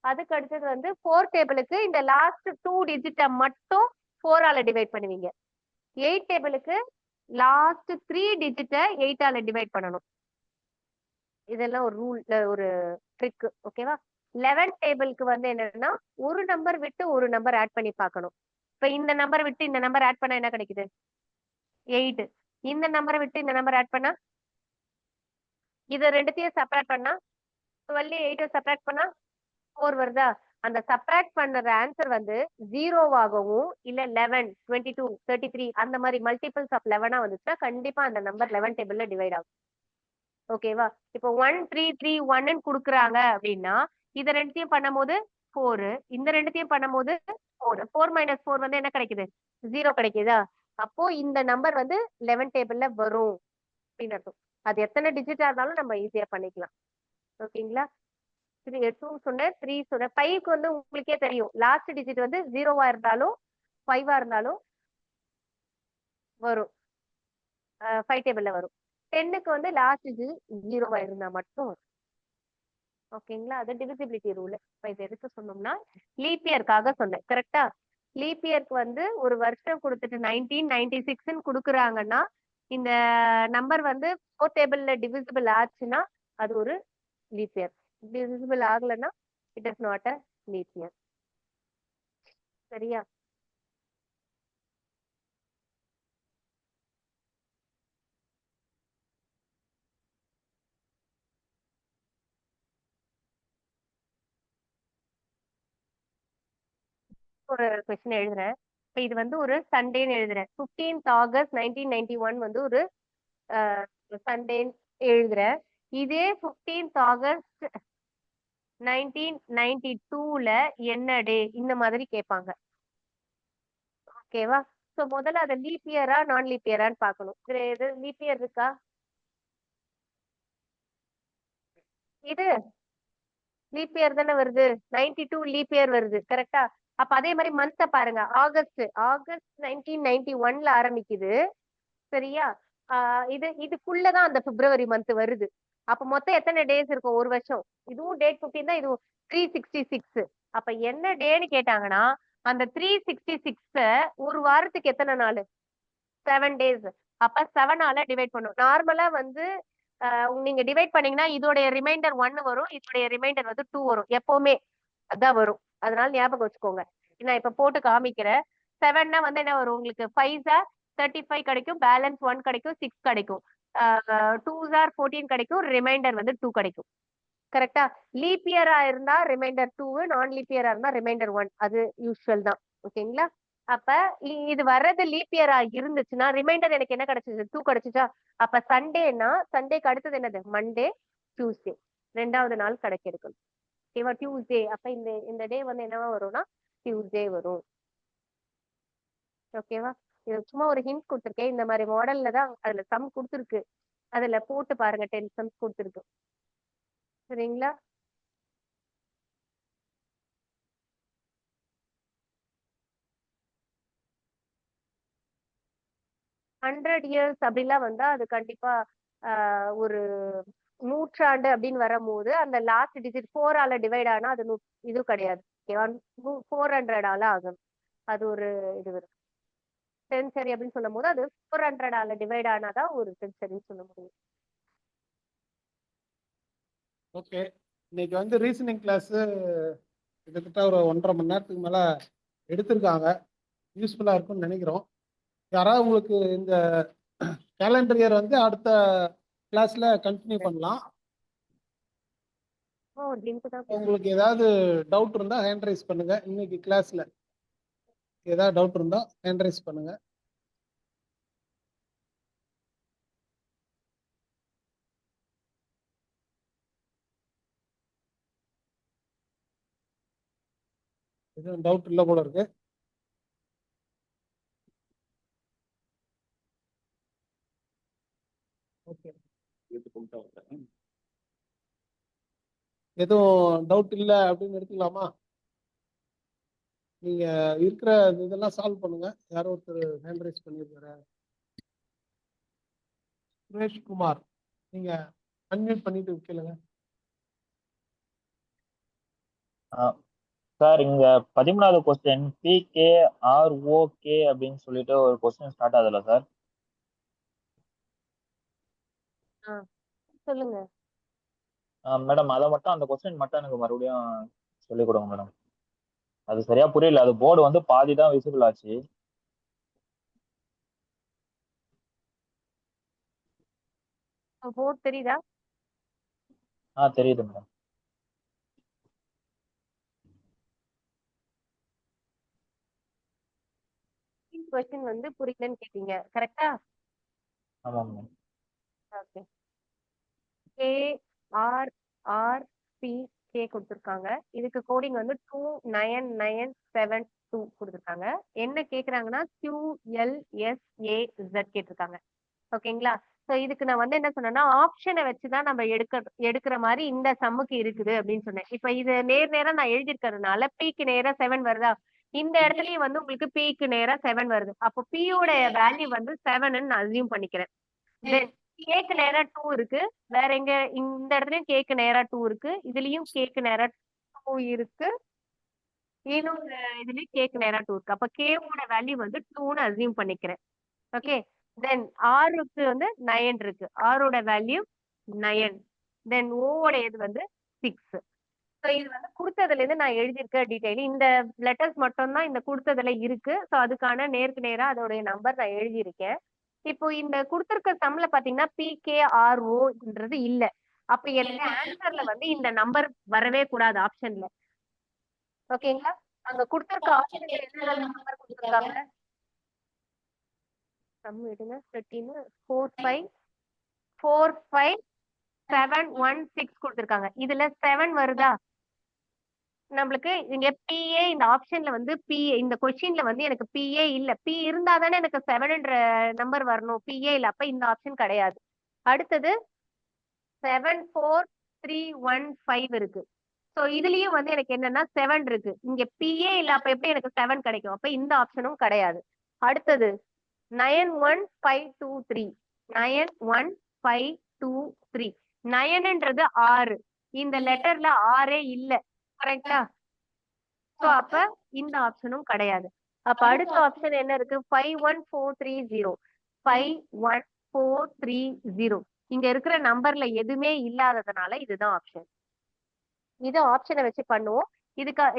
அதுக்கு அடுத்தது வந்து 4 டேபிளுக்கு இந்த லாஸ்ட் 2 டிஜிட்ட மட்டும் 4 ஆல டிவைட் பண்ணுவீங்க. 8 டேபிளுக்கு லாஸ்ட் 3 டிஜிட்ட 8 ஆல டிவைட் பண்ணணும். இதெல்லாம் ஒரு ரூல் ஒரு ட்ரிக். ஓகேவா? 11 டேபிளுக்கு வந்து என்னன்னா ஒரு நம்பர் விட்டு ஒரு நம்பர் ஆட் பண்ணி பார்க்கணும். இப்ப இந்த நம்பர் விட்டு இந்த நம்பர் ஆட் பண்ணா என்ன கிடைக்குது? 8. இந்த நம்பரை விட்டு இந்த நம்பர் ஆட் பண்ணா இத ரெண்டுத்தையும் செப்பரேட் பண்ணா 12 8 செப்பரேட் பண்ணா 4 வருதா? அந்த செப்பரேட் பண்ற ஆன்சர் வந்து 0 ஆகவும் இல்ல 11 22 33 அந்த மாதிரி மல்டிபிள்ஸ் ஆஃப் 11 வந்துச்சுன்னா கண்டிப்பா அந்த நம்பர் 11 டேபிள்ல டிவைட் ஆகும். ஓகேவா? இப்போ 1 3 3 1ன்னு குடுக்குறாங்க அப்படின்னா இத ரெண்டுத்தையும் பண்ணும்போது 4 இந்த ரெண்டுத்தையும் பண்ணும்போது 4 4 மைனஸ் 4 வந்து என்ன கிடைக்குது? 0 கிடைக்குதா? அப்போ இந்த நம்பர் வந்து 11 டேபிள்ல வரும் அப்படின்னு அர்த்தம். அது எத்தனை டிஜிட்டா இருந்தாலும் நம்ம ஈஸியா பண்ணிக்கலாம். ஓகேங்களா? 2 சொன்னேன், 3 சொன்னேன். 5க்கு வந்து உங்களுக்கே தெரியும். லாஸ்ட் டிஜிட் வந்து 0வா இருந்தாலும் 5ஆ இருந்தாலும் வரும். 5 டேபிள்ல வரும். 10க்கு வந்து லாஸ்ட் டிஜிட் 0வா இருந்தா மட்டும் வரும். ஓகேங்களா? அது டிவிசிபிலிட்டி ரூல். இப்ப இத எதுக்கு சொன்னோம்னா, லீப் இயர்க்காக சொன்னேன். கரெக்ட்டா? லீப் இயர்க்கு வந்து ஒரு வருஷம் குடுத்துட்டு 1996ன்னு குடுக்குறாங்கன்னா, இந்த நம்பர் வந்து 4 டேபிள்ல டிவிசிபிள் ஆச்சுன்னா, அது ஒரு லீப் இயர். டிவிசிபிள் ஆகலன்னா, it is not a leap year. சரியா? ஒரு கொஸ்டின் எழுதுறேன். இப்ப இது வந்து ஒரு சண்டேன்னு எழுதுறேன். 15th ஆகஸ்ட் 1991 வந்து ஒரு சண்டேன்னு எழுதுறேன். இதே 15th ஆகஸ்ட் 1992ல என்ன டே? இந்த மாதிரி கேட்பாங்க. ஓகேவா? சோ முதல்ல அத லீப் இயரா, நான் லீப் இயரான்னு பார்க்கணும். இதுல எது லீப் இயர் இருக்கா? இது லீப் இயர் தானே வருது. 92 லீப் இயர் வருது. கரெக்ட்டா? அப்ப அதே மாரி மந்த்த பாருங்க. ஆகஸ்ட் 1991ல ஆரம்பிக்குது. சரியா? ஆ இதுக்குள்ள தான் அந்த பிப்ரவரி மந்த் வருது. அப்ப மொத்தம் எத்தனை டேஸ் இருக்கும்? ஒரு வருஷம். இதுவும் டேட் 15 தான், இதுவும் 366. அப்ப என்ன டேன்னு கேட்டாங்கன்னா, அந்த 366 ஒரு வாரத்துக்கு எத்தனை நாளு? 7 டேஸ். அப்ப 7ஆல டிவைட் பண்ணும். நார்மலா வந்து நீங்க டிவைட் பண்ணீங்கன்னா, இதோடைய ரிமைண்டர் 1 வரும். இதோடைய ரிமைண்டர் வந்து 2 வரும். எப்பவுமே அதான் வரும். அதனால ஞாபகம் வச்சுக்கோங்க. நான் இப்ப போட்டு காமிக்கிறேன். 7ன்னா வந்து என்ன வரும் உங்களுக்கு? 5s ஆர் 35 கிடைக்கும். பேலன்ஸ் 1 கிடைக்கும். 6 கிடைக்கும். 2s ஆர் 14 கிடைக்கும். ரிமைண்டர் வந்து 2 கிடைக்கும். கரெக்ட்டா? லீப் இயரா இருந்தா ரிமைண்டர் 2, நான் லீப் இயரா இருந்தா ரிமைண்டர் 1. அது யூசுவல் தான். ஓகேங்களா? அப்ப இது வர்றது லீப் இயரா இருந்துச்சுன்னா, ரிமைண்டர் எனக்கு என்ன கிடைச்சது? 2 கிடைச்சுச்சா? அப்ப சண்டேக்கு அடுத்தது என்னது? Monday, Tuesday. 2வது நாள் கணக்கெடுக்கணும். ஓகேவா? டியூஸ்டே. அப்ப இந்த இந்த டே வந்து என்னவா வரும்னா, டியூஸ்டே வரும். ஓகேவா? இது சும்மா ஒரு ஹிண்ட் குடுத்துருக்கேன். இந்த மாரி மாடல்ல தான் அதுல சம் குடுத்துருக்கு. அதுல போட்டு பாருங்க. 10 சம்ஸ் குடுத்துருக்கு. சரிங்களா? 100 இயர்ஸ் அப்படிலாம் வந்தா அது கண்டிப்பா ஒரு நூற்றாண்டு அப்படின்னு வரும்போது அந்த லாஸ்ட் டிஜிட் 4ஆல டிவைட் ஆனா அது இது கிடையாது. ஓகேவா? 400ஆல ஆகும். அது ஒரு இது வரும். சென்சரி அப்படின்னு சொல்லும் போது அது 400ஆல டிவைட் ஆனாதான் ஒரு சென்சரின்னு சொல்ல முடியும். ஓகே. இன்னைக்கு வந்து ரீசனிங் கிளாஸ் கிட்டத்தட்ட ஒரு 1.5 மணி நேரத்துக்கு மேல எடுத்திருக்காங்க. யூஸ்ஃபுல்லா இருக்கும்னு நினைக்கிறோம். யாராவது உங்களுக்கு இந்த கேலண்டர் இயர் வந்து அடுத்த கிளாஸ்ல கண்டினியூ பண்ணலாம். ஒரு லிங்க் தான் உங்களுக்கு ஏதாவது டவுட் இருந்தா ஹேண்ட் ரைஸ் பண்ணுங்க. இன்னைக்கு கிளாஸ்ல ஏதாவது டவுட் இருந்தா ஹேண்ட் ரைஸ் பண்ணுங்க. எதுவும் டவுட் இல்லை போல இருக்கு. ஓகே. எதுவும் டவுட் இல்லை அப்படின்னு எடுத்துக்கலாமா? நீங்க இருக்கிற இதெல்லாம் சால்வ் பண்ணுங்க. யாரோ ஒருத்தர் ஹேண்ட் ரைஸ் பண்ணியிருக்காரு. சுரேஷ் குமார், நீங்க அன்மியூட் பண்ணிட்டு கேளுங்க. சார், இங்க 13வது கொஸ்டின் PKROK அப்படின்னு சொல்லிட்டு ஒரு கொஸ்டின் ஸ்டார்ட் ஆகுதுல்ல சார்? சொல்லுங்க. மேடம், அதை மட்டும் அந்த கொஸ்டின் மட்டும் எனக்கு மறுபடியும் சொல்லிக் கொடுங்க மேடம். அது சரியா புரியல. அது போர்டு வந்து பாதி தான் விசிபிள் ஆச்சு. போர்ட் தெரியுதா? தெரியுது மேடம். கொஸ்டின் வந்து புரியலன்னு கேட்டீங்க. கரெக்டா? ஆமாம் மேடம். ஓகே. KRRPK கொடுத்துருக்காங்க. இதுக்கு கோடிங் வந்து 29972 கொடுத்துருக்காங்க. என்ன கேக்குறாங்கன்னா QLSAZ கேட்டிருக்காங்க. ஓகேங்களா? ஸோ இதுக்கு நான் வந்து என்ன சொன்னேன்னா ஆப்ஷனை வச்சுதான் நம்ம எடுக்கிற மாதிரி இந்த சம்முக்கு இருக்குது அப்படின்னு சொன்னேன். இப்ப இது நேரா நான் எழுதியிருக்கிறதுனால பிக்கு நேரா 7 வருதா? இந்த இடத்துலயும் வந்து உங்களுக்கு பிக்கு நேரா 7 வருது. அப்போ பியோட வேல்யூ வந்து 7ன்னு நான் அசியூம் பண்ணிக்கிறேன். தென் கேக்கு நேரா 2 இருக்கு. வேற எங்க இந்த இடத்துலயும் கேக்கு நேரா 2 இருக்கு. இதுலயும் கேக்கு நேரா 2 இருக்கு. இன்னொரு இதுலயும் கேக்கு நேரா 2 இருக்கு. அப்ப கேவோட வேல்யூ வந்து 2ன்னு அசியூம் பண்ணிக்கிறேன். ஓகே. தென் ஆருக்கு வந்து 9 இருக்கு. ஆரோட வேல்யூ 9. தென் ஓவோட இது வந்து 6. ஸோ இது வந்து குடுத்ததுல இருந்து நான் எழுதியிருக்க டீடைல். இந்த லெட்டர்ஸ் மட்டும் தான் இந்த குடுத்ததுல இருக்கு. ஸோ அதுக்கான நேருக்கு நேரா அதோடைய நம்பர் நான் எழுதியிருக்கேன். இப்போ இந்த குடுத்திருக்க சம்ல பாத்தீங்கன்னா PKROன்றது இல்ல. அப்ப எனக்கு ஆன்சர்ல வந்து இந்த நம்பர் வரவே கூடாது ஆப்ஷன்ல. ஓகேங்களா? அங்க குடுத்திருக்க ஆப்ஷன்ல என்ன நம்பர் குடுத்திருக்காங்க? சம் எடுங்க. 13 4 5 4 5 7 1 6 குடுத்திருக்காங்க. இதுல 7 வருதா? நம்மளுக்கு இங்க PA இந்த ஆப்ஷன்ல வந்து PA இந்த கொஸ்டின்ல வந்து எனக்கு PA இல்ல. P இருந்தா தானே எனக்கு 7ன்ற நம்பர் வரணும். PA இல்ல. அப்ப இந்த ஆப்ஷன் கிடையாது. அடுத்தது 7 4 3 1 5 இருக்கு. சோ இதுலயும் வந்து எனக்கு என்னன்னா 7 இருக்கு. இங்க PA இல்ல. அப்ப எப்படி எனக்கு 7 கிடைக்கும்? அப்ப இந்த ஆப்ஷனும் கிடையாது. அடுத்தது 9 1 5 2 3 9 1 5 2 3 9ன்றது 6. இந்த லெட்டர்ல 6ஏ இல்ல. கரெக்ட்டா? சோ அப்ப இந்த ஆப்ஷனும் கிடையாது. அப்ப அடுத்த ஆப்ஷன் என்ன இருக்கு? 51430 51430. இங்க இருக்கிற நம்பர்ல எதுவுமே இல்லாததுனால இதுதான் ஆப்ஷன். இது ஆப்ஷனை வச்சு பண்ணுவோம்.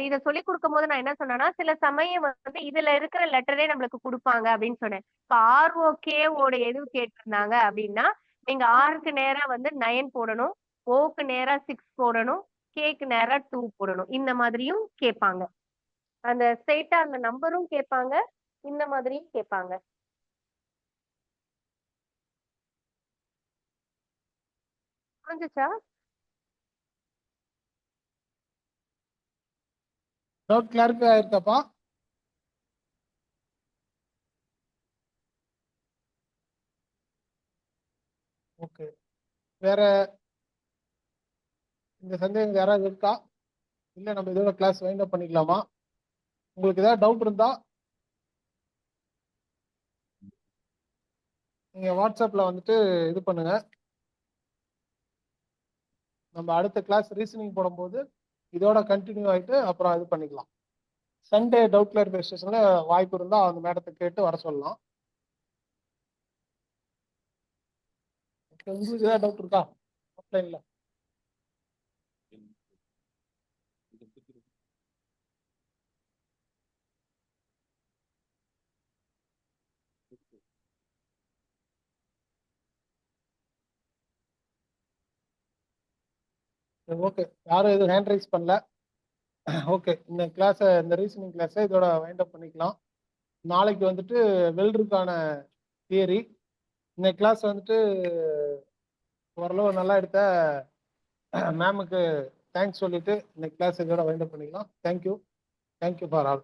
இத சொல்லி கொடுக்கும் போது நான் என்ன சொன்னேன்னா சில சமயம் வந்து இதுல இருக்கிற லெட்டரே நம்மளுக்கு கொடுப்பாங்க அப்படின்னு சொன்னேன். இப்ப ROK ஓட எது கேட்டிருந்தாங்க அப்படின்னா நீங்க ஆருக்கு நேரா வந்து 9 போடணும், ஓக்கு நேரா 6 போடணும், கேக்கு நேரா 2 போடணும். இந்த மாதிரியும் கேட்பாங்க. அந்த ஸ்ட்ரெயிட்டா அந்த நம்பரும் கேட்பாங்க, இந்த மாதிரியும் கேட்பாங்க. புரிஞ்சுச்சா? டவுட் கிளாரிஃபை ஆயிருக்காப்பா? ஓகே. வேற இந்த சந்தேகம் யாராவது இருக்கா? இல்ல நம்ம இதோட கிளாஸ் வைண்ட் அப் பண்ணிக்கலாமா? உங்களுக்கு ஏதாவது டவுட் இருந்தா நீங்க வாட்ஸ்அப்ல வந்துட்டு இது பண்ணுங்க. நம்ம அடுத்த கிளாஸ் ரீசனிங் போடும்போது இதோட கண்டினியூ ஆயிட்டு அப்புறம் இது பண்ணிக்கலாம். சண்டே டவுட் கிளாரிஃபிகேஷன்ல வாய்ப்பு இருந்தா அந்த மேடத்தை கேட்டு வர சொல்லலாம். உங்களுக்கு ஏதாவது டவுட் இருக்கா ஆஃப்லைன்ல? ஓகே, யாரும் எதுவும் ஹேண்ட் ரைஸ் பண்ணல. ஓகே, இந்த கிளாஸை இந்த ரீசனிங் கிளாஸை இதோட வைண்ட் அப் பண்ணிக்கலாம். நாளைக்கு வந்துட்டு வெல்டருக்கான தியரி. இந்த கிளாஸ் வந்துட்டு ஓரளவு நல்லா எடுத்த மேமுக்கு தேங்க்ஸ் சொல்லிட்டு இந்த கிளாஸ் இதோட வைண்ட் அப் பண்ணிக்கலாம். Thank you for all.